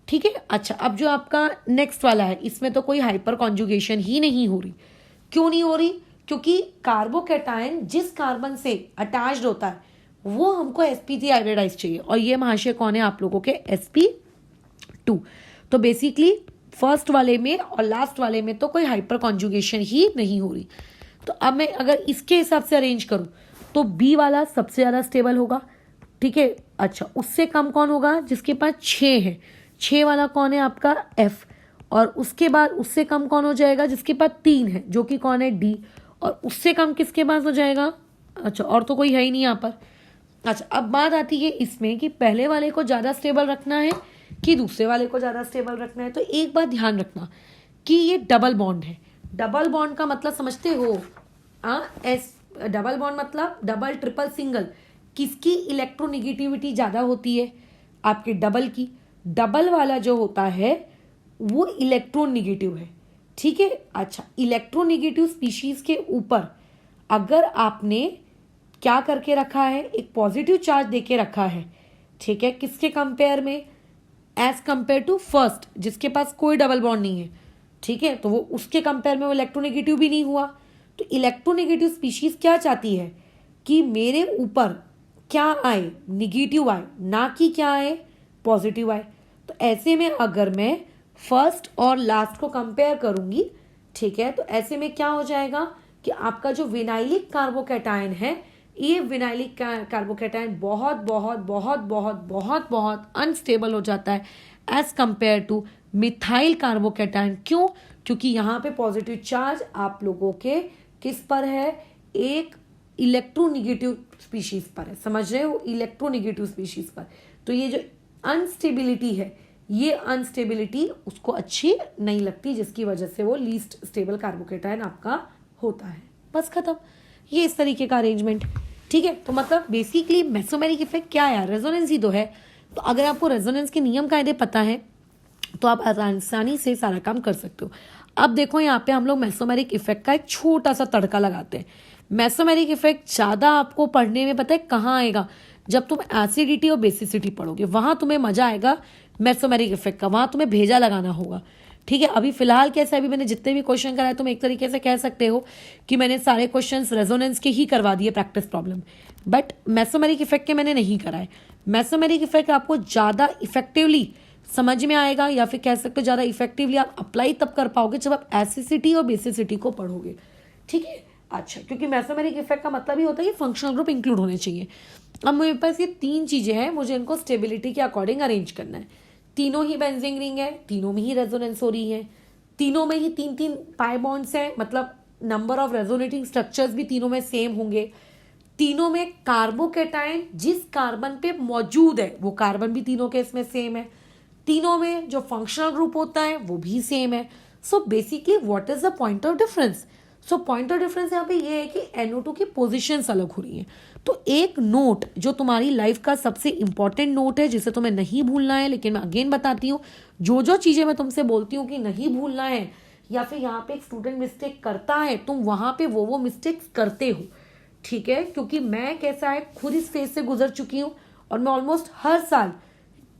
ठीक है, अच्छा, अब जो आपका नेक्स्ट वाला है इसमें तो कोई हाइपर कॉन्जुगेशन ही नहीं हो रही। क्यों नहीं हो रही? क्योंकि कार्बोकैटायन जिस कार्बन से अटैच्ड होता है वो हमको sp3 हाइब्रिडाइज चाहिए, और ये महाशय कौन है? आप लोगों के sp2। तो बेसिकली फर्स्ट वाले में और लास्ट वाले में तो कोई हाइपर कॉन्जुगेशन ही नहीं हो रही। तो अब मैं अगर इसके हिसाब से अरेंज करूं तो बी वाला सबसे ज़्यादा स्टेबल होगा। ठीक है, अच्छा, उससे कम कौन होगा? जिसके पास 6 है। 6 वाला कौन है? आपका एफ। और उसके बाद उससे कम कौन हो जाएगा? जिसके पास 3 है, जो कि कौन है? डी। और उससे कम किसके पास हो जाएगा? अच्छा, और तो कोई है ही नहीं यहाँ पर। अच्छा, अब बात आती है इसमें कि पहले वाले को ज़्यादा स्टेबल रखना है कि दूसरे वाले को ज़्यादा स्टेबल रखना है। तो एक बात ध्यान रखना कि ये डबल बॉन्ड है। डबल बॉन्ड का मतलब समझते हो? डबल बॉन्ड मतलब डबल ट्रिपल सिंगल, किसकी इलेक्ट्रोनिगेटिविटी ज़्यादा होती है? आपके डबल की। डबल वाला जो होता है वो इलेक्ट्रोनिगेटिव है। ठीक है, अच्छा, इलेक्ट्रोनिगेटिव स्पीशीज के ऊपर अगर आपने क्या करके रखा है? एक पॉजिटिव चार्ज देके रखा है। ठीक है, किसके कंपेयर में? एज कंपेयर टू फर्स्ट, जिसके पास कोई डबल बॉन्ड नहीं है। ठीक है, तो वो उसके कंपेयर में वो इलेक्ट्रोनिगेटिव भी नहीं हुआ। तो इलेक्ट्रोनिगेटिव स्पीशीज क्या चाहती है कि मेरे ऊपर क्या आए? निगेटिव आए, ना कि क्या आए? पॉजिटिव आए। तो ऐसे में अगर मैं फर्स्ट और लास्ट को कंपेयर करूंगी, ठीक है, तो ऐसे में क्या हो जाएगा कि आपका जो विनाइलिक कार्बोकैटायन है, ये विनाइलिक कार्बोकैटायन बहुत बहुत बहुत बहुत बहुत बहुत अनस्टेबल हो जाता है as compare to methyl carbocation. क्यों? क्योंकि यहाँ पे पॉजिटिव चार्ज आप लोगों के किस पर है? एक इलेक्ट्रोनिगेटिव स्पीशीज पर है। समझ रहे हो? इलेक्ट्रोनिगेटिव स्पीशीज पर। तो ये जो अनस्टेबिलिटी है, ये अनस्टेबिलिटी उसको अच्छी नहीं लगती, जिसकी वजह से वो लीस्ट स्टेबल कार्बोकैटायन आपका होता है। बस खत्म। ये इस तरीके का अरेंजमेंट। ठीक है, तो मतलब बेसिकली मेसोमेरिक इफेक्ट क्या है? रेजोनेंस ही तो है। तो अगर आपको रेजोनेंस के नियम कायदे पता है तो आप आसानी से सारा काम कर सकते हो। अब देखो यहाँ पे हम लोग मेसोमेरिक इफेक्ट का एक छोटा सा तड़का लगाते हैं। मेसोमेरिक इफेक्ट ज़्यादा आपको पढ़ने में पता है कहाँ आएगा, जब तुम एसिडिटी और बेसिसिटी पढ़ोगे, वहाँ तुम्हें मजा आएगा मेसोमेरिक इफेक्ट का, वहाँ तुम्हें भेजा लगाना होगा। ठीक है, अभी फिलहाल कैसा है, अभी मैंने जितने भी क्वेश्चन कराए तुम एक तरीके से कह सकते हो कि मैंने सारे क्वेश्चंस रेजोनेंस के ही करवा दिए practice problem, but mesomeric effect के मैंने नहीं कराए। मेसोमेरिक इफेक्ट आपको ज़्यादा इफेक्टिवली समझ में आएगा, या फिर कह सकते हो ज़्यादा इफेक्टिवली आप अप्लाई तब कर पाओगे जब आप एसिडिटी और बेसिसिटी को पढ़ोगे। ठीक है, अच्छा, क्योंकि मेसोमेरिक इफेक्ट का मतलब ही होता है कि फंक्शनल ग्रुप इंक्लूड होने चाहिए। अब मेरे पास ये 3 चीज़ें हैं, मुझे इनको स्टेबिलिटी के अकॉर्डिंग अरेंज करना है। तीनों ही बेंजीन रिंग है, तीनों में ही रेजोनेंस हो रही है, तीनों में ही 3-3 पाई बॉन्ड्स हैं, मतलब नंबर ऑफ रेजोनेटिंग स्ट्रक्चर्स भी तीनों में सेम होंगे। तीनों में कार्बोकेटाइन जिस कार्बन पे मौजूद है वो कार्बन भी तीनों के इसमें सेम है। तीनों में जो फंक्शनल ग्रुप होता है वो भी सेम है। So basically what is the point of difference? So point of difference यहाँ पे ये है कि NO2 की पोजीशंस अलग हो रही हैं। तो एक नोट जो तुम्हारी लाइफ का सबसे इंपॉर्टेंट नोट है, जिसे तुम्हें नहीं भूलना है, लेकिन मैं अगेन बताती हूँ, जो चीज़ें मैं तुमसे बोलती हूँ कि नहीं भूलना है, या फिर यहाँ पे एक स्टूडेंट मिस्टेक करता है, तुम वहाँ पे वो मिस्टेक्स करते हो। ठीक है, क्योंकि मैं कैसा है खुद इस फेज से गुजर चुकी हूँ और मैं ऑलमोस्ट हर साल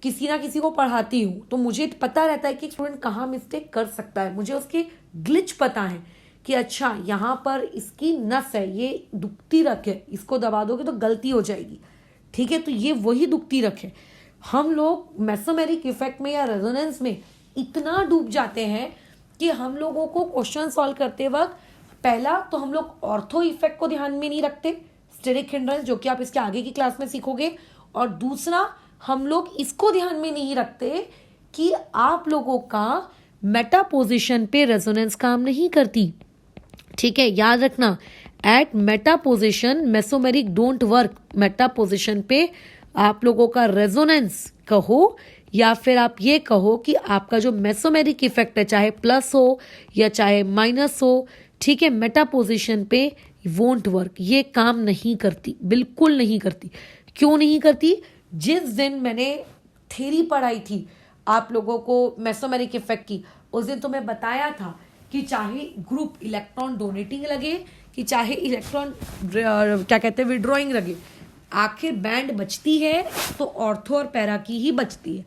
किसी ना किसी को पढ़ाती हूँ, तो मुझे पता रहता है कि स्टूडेंट कहाँ मिस्टेक कर सकता है, मुझे उसके ग्लिच पता है कि अच्छा यहाँ पर इसकी नस है, ये दुखती रख है, इसको दबा दोगे तो गलती हो जाएगी। ठीक है, तो ये वही दुखती रख है। हम लोग मेसोमेरिक इफेक्ट में या रेजोनेंस में इतना डूब जाते हैं कि हम लोगों को क्वेश्चन सॉल्व करते वक्त पहला तो हम लोग ऑर्थो इफेक्ट को ध्यान में नहीं रखते, स्टेरिक हिंड्रेंस, जो कि आप इसके आगे की क्लास में सीखोगे, और दूसरा हम लोग इसको ध्यान में नहीं रखते कि आप लोगों का मेटा पोजिशन पे रेजोनेंस काम नहीं करती। ठीक है, याद रखना, at meta position mesomeric don't work. Meta position पे आप लोगों का रेजोनेंस कहो या फिर आप ये कहो कि आपका जो मेसोमेरिक इफेक्ट है, चाहे प्लस हो या चाहे माइनस हो, ठीक है, मेटा पोजिशन पे वोंट वर्क, ये काम नहीं करती, बिल्कुल नहीं करती। क्यों नहीं करती? जिस दिन मैंने थ्योरी पढ़ाई थी आप लोगों को मेसोमेरिक इफेक्ट की, उस दिन तो मैं बताया था कि चाहे ग्रुप इलेक्ट्रॉन डोनेटिंग लगे कि चाहे इलेक्ट्रॉन क्या कहते हैं विड्रॉइंग लगे, आखिर बैंड बचती है तो ऑर्थो और पैरा की ही बचती है।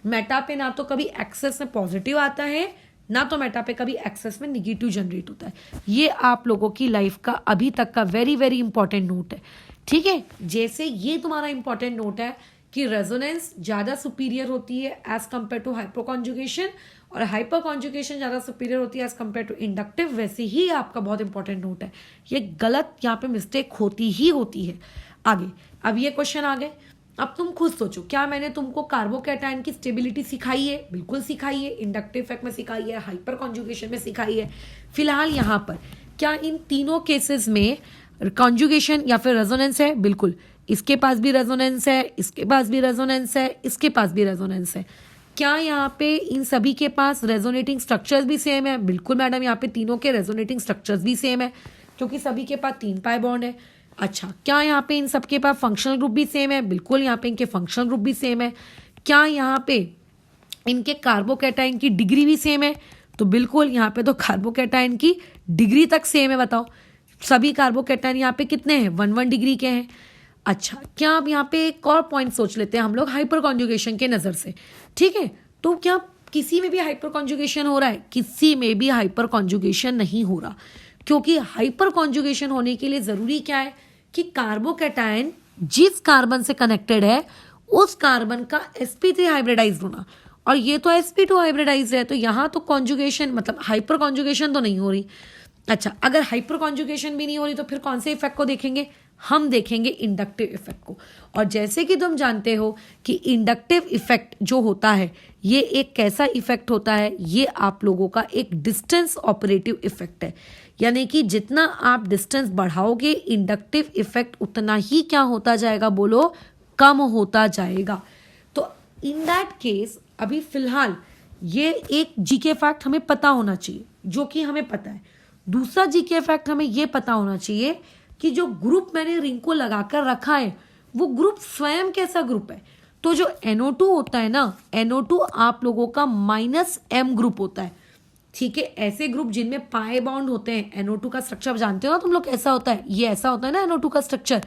मेटा पे ना तो कभी एक्सेस में पॉजिटिव आता है, ना तो मेटा पे कभी एक्सेस में निगेटिव जनरेट होता है। ये आप लोगों की लाइफ का अभी तक का वेरी वेरी इंपॉर्टेंट नोट है। ठीक है, जैसे ये तुम्हारा इंपॉर्टेंट नोट है कि रेजोनेंस ज़्यादा सुपीरियर होती है एज कंपेयर टू हाइपोकॉन्जुगेशन, और हाइपर कॉन्जुगेशन ज़्यादा सुपीरियर होती है एज कंपेयर टू इंडक्टिव, वैसे ही आपका बहुत इंपॉर्टेंट नोट है। ये गलत यहाँ पे मिस्टेक होती ही होती है। आगे अब ये क्वेश्चन आ गए, अब तुम खुद सोचो, क्या मैंने तुमको कार्बोकैटायन की स्टेबिलिटी सिखाई है? बिल्कुल सिखाई है, इंडक्टिव इफेक्ट में सिखाई है, हाइपर कॉन्जुगेशन में सिखाई है। फिलहाल यहाँ पर क्या इन तीनों केसेस में कॉन्जुगेशन या फिर रेजोनेंस है? बिल्कुल, इसके पास भी रेजोनेंस है, इसके पास भी रेजोनेंस है, इसके पास भी रेजोनेंस है। क्या यहाँ पे इन सभी के पास रेजोनेटिंग स्ट्रक्चर्स भी सेम है? बिल्कुल मैडम, यहाँ पे तीनों के रेजोनेटिंग स्ट्रक्चर्स भी सेम है, क्योंकि सभी के पास 3 पाई बॉन्ड है। अच्छा, क्या यहाँ पे इन सबके पास फंक्शनल ग्रुप भी सेम है? बिल्कुल, यहाँ पे इनके फंक्शनल ग्रुप भी सेम है। क्या यहाँ पे इनके कार्बोकैटायन की डिग्री भी सेम है? तो बिल्कुल, यहाँ पे तो कार्बोकैटायन की डिग्री तक सेम है। बताओ, सभी कार्बोकैटायन यहाँ पे कितने हैं? 1-1 डिग्री के हैं। अच्छा, क्या आप यहाँ पे एक और पॉइंट सोच लेते हैं हम लोग हाइपर कॉन्जुगेशन के नज़र से। ठीक है, तो क्या किसी में भी हाइपर कॉन्जुगेशन हो रहा है? किसी में भी हाइपर कॉन्जुगेशन नहीं हो रहा, क्योंकि हाइपर कॉन्जुगेशन होने के लिए ज़रूरी क्या है कि कार्बोकैटायन जिस कार्बन से कनेक्टेड है उस कार्बन का sp3 हाइब्रिडाइज्ड होना, और ये तो sp2 हाइब्रिडाइज्ड है, तो यहाँ तो कॉन्जुगेशन मतलब हाइपर कॉन्जुगेशन तो नहीं हो रही। अच्छा, अगर हाइपर कॉन्जुगेशन भी नहीं हो रही तो फिर कौन से इफेक्ट को देखेंगे? हम देखेंगे इंडक्टिव इफेक्ट को। और जैसे कि तुम जानते हो कि इंडक्टिव इफेक्ट जो होता है ये एक कैसा इफेक्ट होता है, ये आप लोगों का एक डिस्टेंस ऑपरेटिव इफेक्ट है, यानी कि जितना आप डिस्टेंस बढ़ाओगे इंडक्टिव इफेक्ट उतना ही क्या होता जाएगा? बोलो, कम होता जाएगा। तो इन दैट केस अभी फिलहाल ये एक जीके फैक्ट हमें पता होना चाहिए, जो कि हमें पता है। दूसरा जीके फैक्ट हमें ये पता होना चाहिए कि जो ग्रुप मैंने रिंग को लगाकर रखा है वो ग्रुप स्वयं कैसा ग्रुप है। तो जो NO2 होता है ना, NO2 आप लोगों का -M ग्रुप होता है, ठीक है। ऐसे ग्रुप जिनमें पाई बॉन्ड होते हैं, NO2 का स्ट्रक्चर जानते हो ना तुम लोग कैसा होता है, ये ऐसा होता है ना NO2 का स्ट्रक्चर।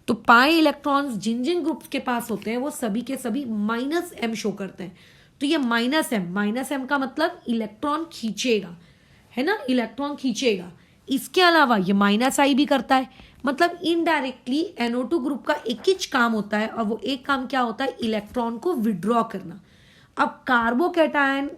तो पाई इलेक्ट्रॉन्स जिन जिन ग्रुप्स के पास होते हैं वो सभी के सभी -M शो करते हैं। तो ये -M का मतलब इलेक्ट्रॉन खींचेगा, है ना, इलेक्ट्रॉन खींचेगा। इसके अलावा ये -I भी करता है, मतलब इनडायरेक्टली NO2 ग्रुप का एक ही काम होता है, और वो एक काम क्या होता है, इलेक्ट्रॉन को विड्रॉ करना। अब कार्बोकैटायन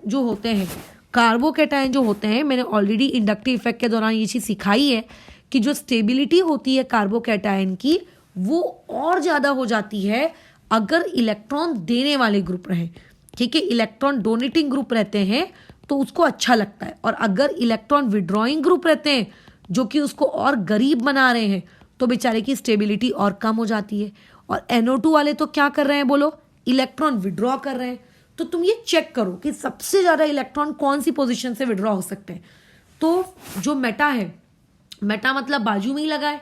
जो होते हैं, मैंने ऑलरेडी इंडक्टिव इफेक्ट के दौरान ये चीज़ सिखाई है कि जो स्टेबिलिटी होती है कार्बोकैटायन की वो और ज़्यादा हो जाती है अगर इलेक्ट्रॉन देने वाले ग्रुप रहें, ठीक है। इलेक्ट्रॉन डोनेटिंग ग्रुप रहते हैं तो उसको अच्छा लगता है, और अगर इलेक्ट्रॉन विड्रॉइंग ग्रुप रहते हैं जो कि उसको और गरीब बना रहे हैं तो बेचारे की स्टेबिलिटी और कम हो जाती है। और NO2 वाले तो क्या कर रहे हैं बोलो, इलेक्ट्रॉन विड्रॉ कर रहे हैं। तो तुम ये चेक करो कि सबसे ज़्यादा इलेक्ट्रॉन कौन सी पोजीशन से विड्रॉ हो सकते हैं। तो जो मेटा है, मेटा मतलब बाजू में ही लगा है,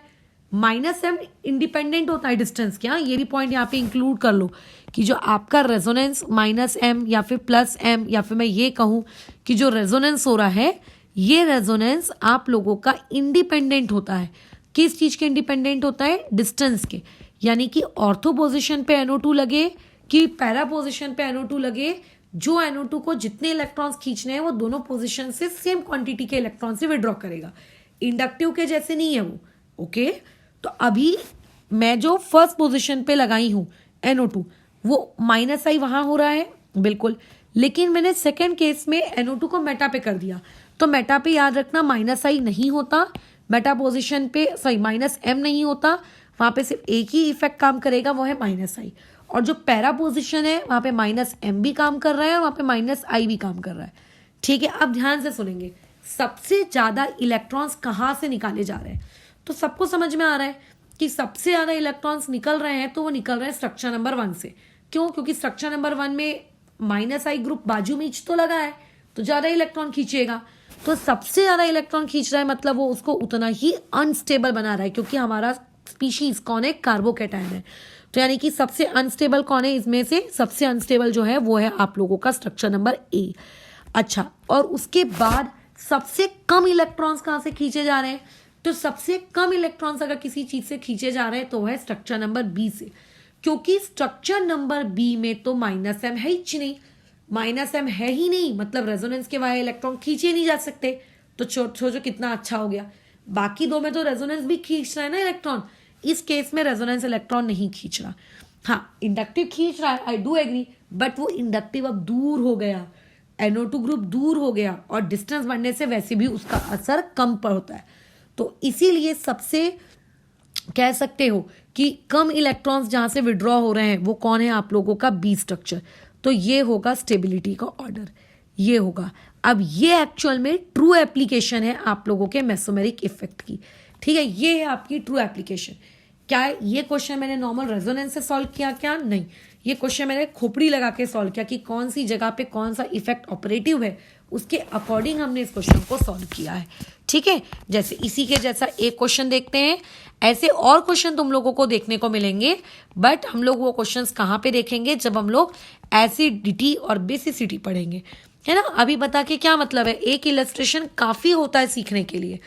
-M इंडिपेंडेंट होता है डिस्टेंस के। ये भी पॉइंट यहाँ पे इंक्लूड कर लो कि जो आपका रेजोनेंस -M या फिर +M, या फिर मैं ये कहूँ कि जो रेजोनेंस हो रहा है ये रेजोनेंस आप लोगों का इंडिपेंडेंट होता है। किस चीज़ के इंडिपेंडेंट होता है, डिस्टेंस के। यानी कि ऑर्थो पोजिशन पे NO2 लगे कि पैरा पोजिशन पे NO2 लगे, जो NO2 को जितने इलेक्ट्रॉन्स खींचने हैं वो दोनों पोजिशन से सेम क्वांटिटी के इलेक्ट्रॉन से विड्रॉ करेगा। इंडक्टिव के जैसे नहीं है वो, ओके। तो अभी मैं जो फर्स्ट पोजिशन पे लगाई हूँ NO2, वो -I वहाँ हो रहा है बिल्कुल, लेकिन मैंने सेकेंड केस में NO2 को मेटा पे कर दिया। तो मेटा पे याद रखना -I नहीं होता, मेटा पोजिशन पे -M नहीं होता, वहाँ पे सिर्फ एक ही इफेक्ट काम करेगा, वो है -I। और जो पैरा पोजिशन है वहाँ पे -M भी काम कर रहा है और वहाँ पे -I भी काम कर रहा है, ठीक है। अब ध्यान से सुनेंगे, सबसे ज़्यादा इलेक्ट्रॉन्स कहाँ से निकाले जा रहे हैं। तो सबको समझ में आ रहा है कि सबसे ज़्यादा इलेक्ट्रॉन्स निकल रहे हैं, तो वो निकल रहे हैं स्ट्रक्चर नंबर 1 से। क्यों? क्योंकि स्ट्रक्चर नंबर 1 में -I ग्रुप बाजू में तो लगा है, तो ज़्यादा इलेक्ट्रॉन खींचेगा। तो सबसे ज़्यादा इलेक्ट्रॉन खींच रहा है मतलब वो उसको उतना ही अनस्टेबल बना रहा है, क्योंकि हमारा स्पीशीज कौन है, कार्बोकैटायन है। तो यानी कि सबसे अनस्टेबल कौन है इसमें से, सबसे अनस्टेबल जो है वो है आप लोगों का स्ट्रक्चर नंबर A। अच्छा, और उसके बाद सबसे कम इलेक्ट्रॉन्स कहाँ से खींचे जा रहे हैं, तो सबसे कम इलेक्ट्रॉन्स अगर किसी चीज से खींचे जा रहे हैं तो है स्ट्रक्चर नंबर B से, क्योंकि स्ट्रक्चर नंबर B में तो -M है ही नहीं, -M है ही नहीं, मतलब रेजोनेंस के वाले इलेक्ट्रॉन खींचे नहीं जा सकते। तो सोचो कितना अच्छा हो गया। बाकी दो में तो रेजोनेंस भी खींच रहा है ना इलेक्ट्रॉन, इस केस में रेजोनेंस इलेक्ट्रॉन नहीं खींच रहा। हाँ, इंडक्टिव खींच रहा है, आई डू एग्री, बट वो इंडक्टिव अब दूर हो गया, NO2 ग्रुप दूर हो गया, और डिस्टेंस बढ़ने से वैसे भी उसका असर कम होता है। तो इसीलिए सबसे कह सकते हो कि कम इलेक्ट्रॉन्स जहां से विड्रॉ हो रहे हैं वो कौन है, आप लोगों का B स्ट्रक्चर। तो ये होगा स्टेबिलिटी का ऑर्डर, ये होगा। अब ये एक्चुअल में ट्रू एप्लीकेशन है आप लोगों के मेसोमेरिक इफेक्ट की, ठीक है। ये है आपकी ट्रू एप्लीकेशन। क्या ये क्वेश्चन मैंने नॉर्मल रेजोनेंस से सॉल्व किया क्या? नहीं, ये क्वेश्चन मैंने खोपड़ी लगा के सॉल्व किया कि कौन सी जगह पे कौन सा इफेक्ट ऑपरेटिव है, उसके अकॉर्डिंग हमने इस क्वेश्चन को सॉल्व किया है, ठीक है। जैसे इसी के जैसा एक क्वेश्चन देखते हैं, ऐसे और क्वेश्चन तुम लोगों को देखने को मिलेंगे, बट हम लोग वो क्वेश्चंस कहाँ पे देखेंगे, जब हम लोग एसिडिटी और बेसिसिटी पढ़ेंगे, है ना। अभी बता के क्या मतलब है, एक इलस्ट्रेशन काफी होता है सीखने के लिए,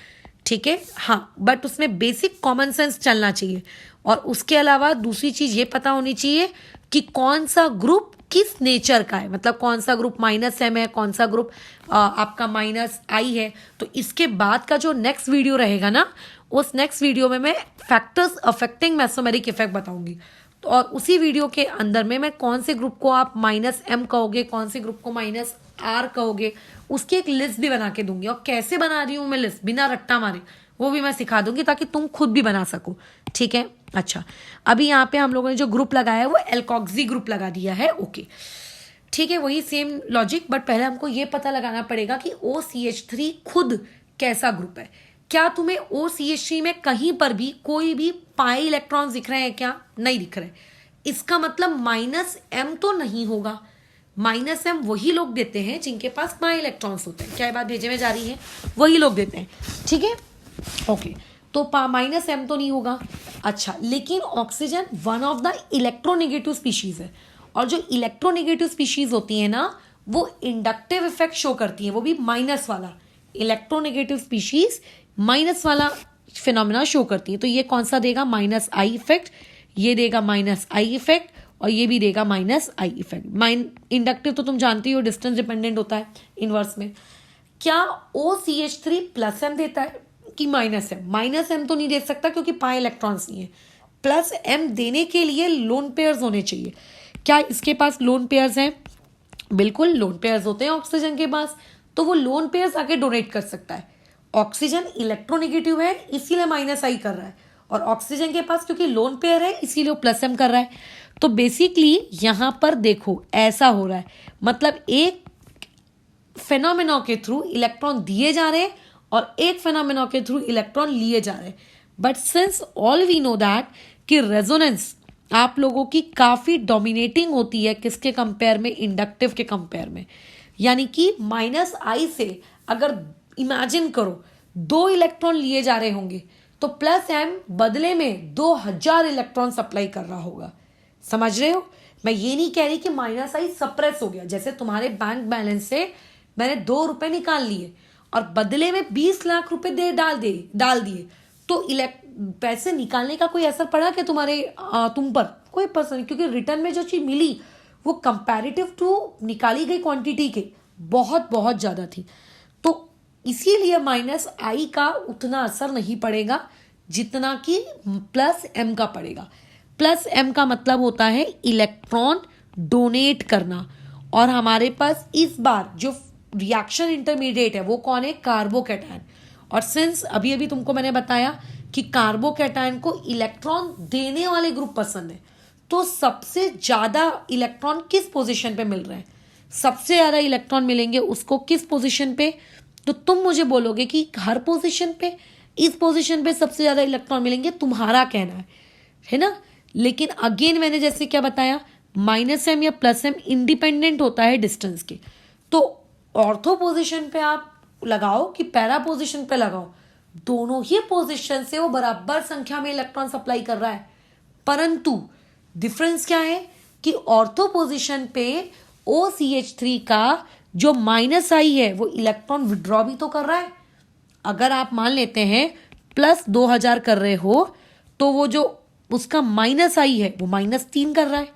ठीक है। हाँ, बट उसमें बेसिक कॉमन सेंस चलना चाहिए, और उसके अलावा दूसरी चीज ये पता होनी चाहिए कि कौन सा ग्रुप किस नेचर का है, मतलब कौन सा ग्रुप -M है, कौन सा ग्रुप आपका -I है। तो इसके बाद का जो नेक्स्ट वीडियो रहेगा ना, उस नेक्स्ट वीडियो में मैं फैक्टर्स अफेक्टिंग मेसोमेरिक इफेक्ट बताऊंगी। तो और उसी वीडियो के अंदर में मैं कौन से ग्रुप को आप -M कहोगे, कौन से ग्रुप को -R कहोगे, उसकी एक लिस्ट भी बना के दूंगी। और कैसे बना रही हूँ मैं लिस्ट बिना रट्टा मारे, वो भी मैं सिखा दूंगी ताकि तुम खुद भी बना सको, ठीक है। अच्छा, अभी यहाँ पे हम लोगों ने जो ग्रुप लगाया है वो एल्कोक्सी ग्रुप लगा दिया है, ओके, ठीक है। वही सेम लॉजिक, बट पहले हमको ये पता लगाना पड़ेगा कि OCH3 खुद कैसा ग्रुप है। क्या तुम्हें OCH3 में कहीं पर भी कोई भी पाई इलेक्ट्रॉन दिख रहे हैं क्या? नहीं दिख रहे। इसका मतलब -M तो नहीं होगा। -M वही लोग देते हैं जिनके पास पाई इलेक्ट्रॉन्स होते हैं। क्या ये बात भेजे में जा रही है? वही लोग देते हैं, ठीक है, ओके। तो -M तो नहीं होगा। अच्छा, लेकिन oxygen one of the electronegative species है, और जो इलेक्ट्रोनेगेटिव स्पीशीज होती है ना वो इंडक्टिव इफेक्ट शो करती है, वो भी माइनस वाला। इलेक्ट्रोनेगेटिव स्पीशीज माइनस वाला फिनोमिना शो करती है। तो ये कौन सा देगा, माइनस आई इफेक्ट, ये देगा माइनस आई इफेक्ट, और ये भी देगा माइनस आई इफेक्ट। इंडक्टिव तो तुम जानती हो डिस्टेंस डिपेंडेंट होता है इनवर्स में। क्या OCH3 प्लस एम देता है कि माइनस एम? माइनस एम तो नहीं दे सकता क्योंकि पाई इलेक्ट्रॉन्स नहीं है। प्लस एम देने के लिए लोन पेयर्स होने चाहिए। क्या इसके पास लोन पेयर्स हैं? बिल्कुल लोन पेयर्स होते हैं ऑक्सीजन के पास, तो वो लोन पेयर्स आके डोनेट कर सकता है। ऑक्सीजन इलेक्ट्रोनेगेटिव है इसीलिए माइनस आई कर रहा है, और ऑक्सीजन के पास क्योंकि लोन पेयर है इसीलिए वो प्लस एम कर रहा है। तो बेसिकली यहां पर देखो ऐसा हो रहा है, मतलब एक फेनोमेना के थ्रू इलेक्ट्रॉन दिए जा रहे हैं और एक फेनोमेना के थ्रू इलेक्ट्रॉन लिए जा रहे हैं। But since all we know that कि रेजोनेंस आप लोगों की काफी डोमिनेटिंग होती है किसके कंपेयर में, इंडक्टिव के कंपेयर में। यानी कि माइनस आई से अगर इमेजिन करो 2 इलेक्ट्रॉन लिए जा रहे होंगे तो प्लस एम बदले में 2000 इलेक्ट्रॉन सप्लाई कर रहा होगा। समझ रहे हो? मैं ये नहीं कह रही कि माइनस आई सप्रेस हो गया, जैसे तुम्हारे बैंक बैलेंस से मैंने 2 रुपए निकाल लिए और बदले में 20 लाख रुपए डाल दिए, तो पैसे निकालने का कोई असर पड़ा क्या तुम पर? कोई असर नहीं, क्योंकि रिटर्न में जो चीज मिली वो कंपैरेटिव टू निकाली गई क्वांटिटी के बहुत बहुत ज्यादा थी। तो इसीलिए माइनस आई का उतना असर नहीं पड़ेगा जितना कि प्लस एम का पड़ेगा। प्लस एम का मतलब होता है इलेक्ट्रॉन डोनेट करना, और हमारे पास इस बार जो रिएक्शन इंटरमीडिएट है वो कौन है, कार्बोकैटायन। और सिंस अभी अभी तुमको मैंने बताया कि कार्बोकैटायन को इलेक्ट्रॉन देने वाले ग्रुप पसंद है, तो सबसे ज्यादा इलेक्ट्रॉन किस पोजीशन पे मिल रहे हैं, सबसे ज्यादा इलेक्ट्रॉन मिलेंगे उसको किस पोजीशन पे? तो तुम मुझे बोलोगे कि हर पोजीशन पे, इस पोजीशन पे सबसे ज्यादा इलेक्ट्रॉन मिलेंगे, तुम्हारा कहना है ना। लेकिन अगेन मैंने जैसे क्या बताया, माइनस एम या प्लस एम इंडिपेंडेंट होता है डिस्टेंस के। तो ऑर्थो पोजीशन पे आप लगाओ कि पैरा पोजीशन पे लगाओ, दोनों ही पोजीशन से वो बराबर संख्या में इलेक्ट्रॉन सप्लाई कर रहा है। परंतु डिफरेंस क्या है कि ऑर्थो पोजीशन पे OCH3 का जो माइनस आई है वो इलेक्ट्रॉन विड्रॉ भी तो कर रहा है। अगर आप मान लेते हैं प्लस 2000 कर रहे हो तो वो जो उसका माइनस आई है वो -3 कर रहा है।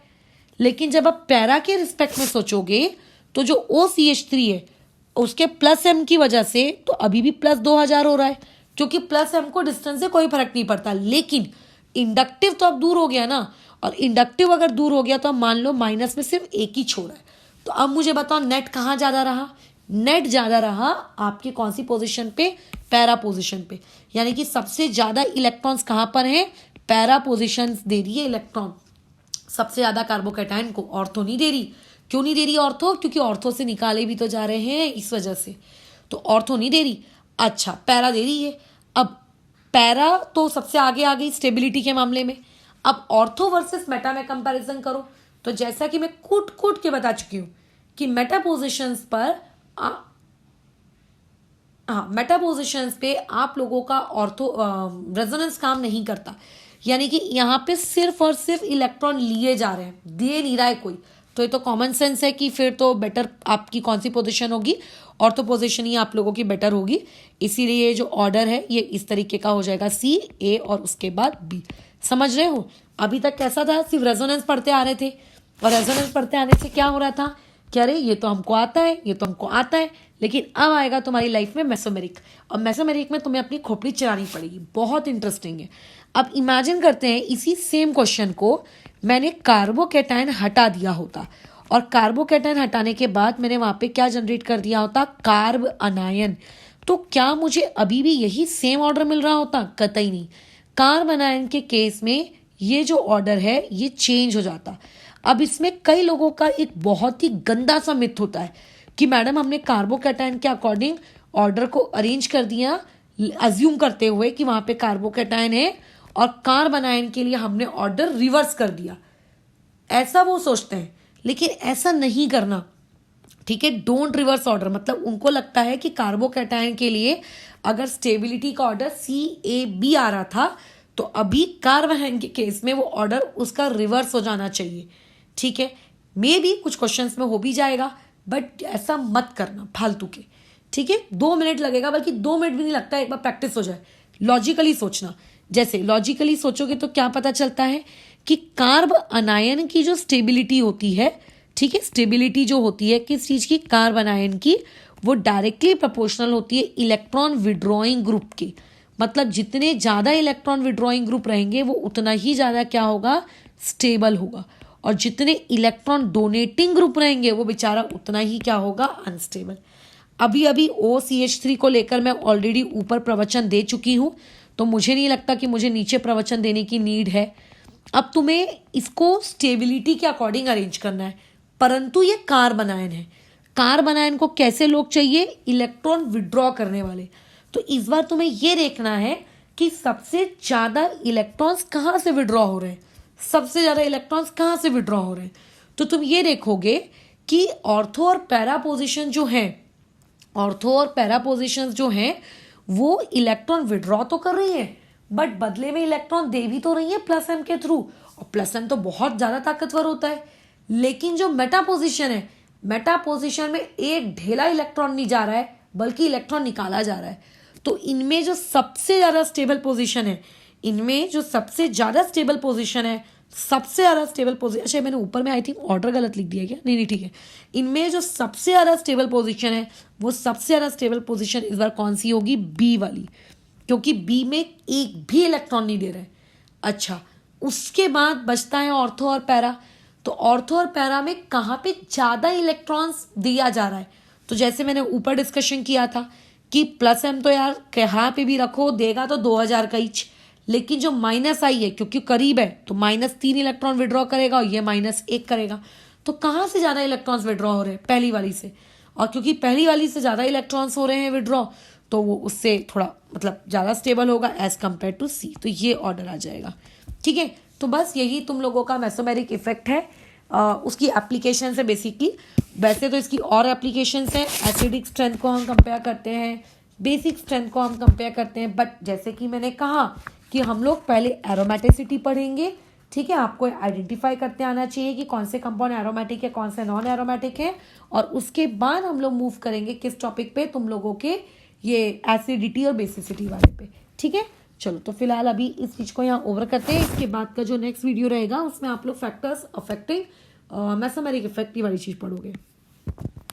लेकिन जब आप पैरा के रिस्पेक्ट में सोचोगे तो जो OCH3 है उसके प्लस एम की वजह से तो अभी भी प्लस 2000 हो रहा है, क्योंकि प्लस एम को डिस्टेंस से कोई फर्क नहीं पड़ता। लेकिन इंडक्टिव तो अब दूर हो गया ना, और इंडक्टिव अगर दूर हो गया तो अब मान लो माइनस में सिर्फ एक ही छोड़ा है। तो अब मुझे बताओ नेट कहाँ ज्यादा रहा? नेट ज्यादा रहा आपकी कौन सी पोजीशन पे, पैरा पोजीशन पे। यानी कि सबसे ज्यादा इलेक्ट्रॉन्स कहाँ पर हैं, पैरा पोजीशन दे रही है इलेक्ट्रॉन सबसे ज्यादा कार्बोकैटायन को, ऑर्थो नहीं दे रही। क्यों नहीं दे रही ऑर्थो? क्योंकि ऑर्थो से निकाले भी तो जा रहे हैं इस वजह से, तो ऑर्थो नहीं दे रही। अच्छा पैरा दे रही है। अब पैरा तो सबसे आगे आ गई स्टेबिलिटी के मामले में। अब ऑर्थो वर्सेस मेटा में कंपैरिजन करो, तो जैसा कि मैं कूट के बता चुकी हूं कि मेटा पोजिशंस पर मेटा पोजिशंस पे आप लोगों का ऑर्थो रेजोनेंस काम नहीं करता। यानी कि यहाँ पे सिर्फ और सिर्फ इलेक्ट्रॉन लिए जा रहे हैं, दे नहीं रहा है कोई। तो ये तो कॉमन सेंस है कि फिर तो बेटर आपकी कौन सी पोजीशन होगी, ऑर्थो पोजीशन ही आप लोगों की बेटर होगी। इसीलिए ये जो ऑर्डर है ये इस तरीके का हो जाएगा, C A और उसके बाद B। समझ रहे हो? अभी तक कैसा था, सिर्फ रेजोनेंस पढ़ते आ रहे थे, और रेजोनेंस पढ़ते आने से क्या हो रहा था कि अरे ये तो हमको आता है, ये तो हमको आता है। लेकिन अब आएगा तुम्हारी लाइफ में मेसोमेरिक, और मेसोमेरिक में तुम्हें अपनी खोपड़ी चलानी पड़ेगी, बहुत इंटरेस्टिंग है। अब इमेजिन करते हैं इसी सेम क्वेश्चन को मैंने कार्बोकैटायन हटा दिया होता, और कार्बोकैटायन हटाने के बाद मैंने वहां पे क्या जनरेट कर दिया होता, कार्ब अनायन। तो क्या मुझे अभी भी यही सेम ऑर्डर मिल रहा होता? कतई नहीं। कार्ब अनायन के केस में ये जो ऑर्डर है ये चेंज हो जाता। अब इसमें कई लोगों का एक बहुत ही गंदा सा मिथ होता है कि मैडम हमने कार्बोकैटायन के अकॉर्डिंग ऑर्डर को अरेंज कर दिया, अज्यूम करते हुए कि वहां पे कार्बोकैटायन है, और कार्ब अनायन के लिए हमने ऑर्डर रिवर्स कर दिया। ऐसा वो सोचते हैं, लेकिन ऐसा नहीं करना, ठीक है। Don't reverse order. मतलब उनको लगता है कि कार्बोकैटायन के लिए अगर स्टेबिलिटी का ऑर्डर CAB आ रहा था तो अभी कार्ब अनायन के केस में वो ऑर्डर उसका रिवर्स हो जाना चाहिए, ठीक है। मे भी कुछ क्वेश्चंस में हो भी जाएगा, बट ऐसा मत करना फालतू के, ठीक है। 2 मिनट लगेगा, बल्कि 2 मिनट भी नहीं लगता, एक बार प्रैक्टिस हो जाए। लॉजिकली सोचना, जैसे लॉजिकली सोचोगे तो क्या पता चलता है कि कार्ब अनायन की जो स्टेबिलिटी होती है, ठीक है, स्टेबिलिटी जो होती है किस चीज की, कार्ब अनायन की, वो डायरेक्टली प्रोपोर्शनल होती है इलेक्ट्रॉन विड्रॉइंग ग्रुप की। मतलब जितने ज्यादा इलेक्ट्रॉन विड्रॉइंग ग्रुप रहेंगे वो उतना ही ज्यादा क्या होगा, स्टेबल होगा। और जितने इलेक्ट्रॉन डोनेटिंग ग्रुप रहेंगे वो बेचारा उतना ही क्या होगा, अनस्टेबल। अभी अभी OCH3 को लेकर मैं ऑलरेडी ऊपर प्रवचन दे चुकी हूं, तो मुझे नहीं लगता कि मुझे नीचे प्रवचन देने की नीड है। अब तुम्हें इसको स्टेबिलिटी के अकॉर्डिंग अरेंज करना है, परंतु ये कार्बन आयन है। कार्बन आयन को कैसे लोग चाहिए, इलेक्ट्रॉन विड्रॉ करने वाले। तो इस बार तुम्हें ये देखना है कि सबसे ज्यादा इलेक्ट्रॉन्स कहाँ से विड्रॉ हो रहे हैं, सबसे ज्यादा इलेक्ट्रॉन्स कहाँ से विड्रॉ हो रहे हैं। तो तुम ये देखोगे कि ऑर्थो और पैरा पोजिशन जो है, ऑर्थो और पैरा पोजिशन जो हैं वो इलेक्ट्रॉन विड्रॉ तो कर रही हैं, बट बदले में इलेक्ट्रॉन दे भी तो रही है प्लस एम के थ्रू, और प्लस एम तो बहुत ज्यादा ताकतवर होता है। लेकिन जो मेटा पोजिशन है, मेटा पोजिशन में एक ढेला इलेक्ट्रॉन नहीं जा रहा है, बल्कि इलेक्ट्रॉन निकाला जा रहा है। तो इनमें जो सबसे ज्यादा स्टेबल पोजिशन है, इनमें जो सबसे ज्यादा स्टेबल पोजिशन है, सबसे ज्यादा स्टेबल पोजिशन, अच्छा मैंने ऊपर में आई थिंक ऑर्डर गलत लिख दिया क्या, नहीं नहीं ठीक है। इनमें जो सबसे ज्यादा स्टेबल पोजिशन है, वो सबसे ज्यादा स्टेबल पोजिशन इस बार कौन सी होगी, बी वाली, क्योंकि बी में एक भी इलेक्ट्रॉन नहीं दे रहा है। अच्छा, उसके बाद बचता है ऑर्थो और पैरा। तो ऑर्थो और पैरा में कहाँ पे ज्यादा इलेक्ट्रॉन्स दिया जा रहा है, तो जैसे मैंने ऊपर डिस्कशन किया था कि प्लस एम तो यार कहाँ पे भी रखो देगा तो 2000 का ईच, लेकिन जो माइनस आई है क्योंकि करीब है तो -3 इलेक्ट्रॉन विड्रॉ करेगा और ये -1 करेगा। तो कहाँ से ज्यादा इलेक्ट्रॉन्स विड्रॉ हो रहे हैं, पहली वाली से। और क्योंकि पहली वाली से ज्यादा इलेक्ट्रॉन्स हो रहे हैं विड्रॉ, तो वो उससे थोड़ा मतलब ज्यादा स्टेबल होगा एज कंपेयर टू सी। तो ये ऑर्डर आ जाएगा, ठीक है। तो बस यही तुम लोगों का मेसोमेरिक इफेक्ट है, उसकी एप्लीकेशन है बेसिकली। वैसे तो इसकी और एप्लीकेशन है, एसिडिक स्ट्रेंथ को हम कंपेयर करते हैं, बेसिक स्ट्रेंथ को हम कंपेयर करते हैं, बट जैसे कि मैंने कहा कि हम लोग पहले एरोमेटिसिटी पढ़ेंगे, ठीक है। आपको आइडेंटिफाई करते आना चाहिए कि कौन से कंपाउंड एरोमेटिक है, कौन से नॉन एरोमेटिक है, और उसके बाद हम लोग मूव करेंगे किस टॉपिक पे, तुम लोगों के ये एसिडिटी और बेसिसिटी वाले पे, ठीक है। चलो तो फिलहाल अभी इस चीज को यहाँ ओवर करते हैं। इसके बाद का जो नेक्स्ट वीडियो रहेगा उसमें आप लोग फैक्टर्स अफेक्टिंग मेसोमेरिक इफेक्ट वाली चीज पढ़ोगे।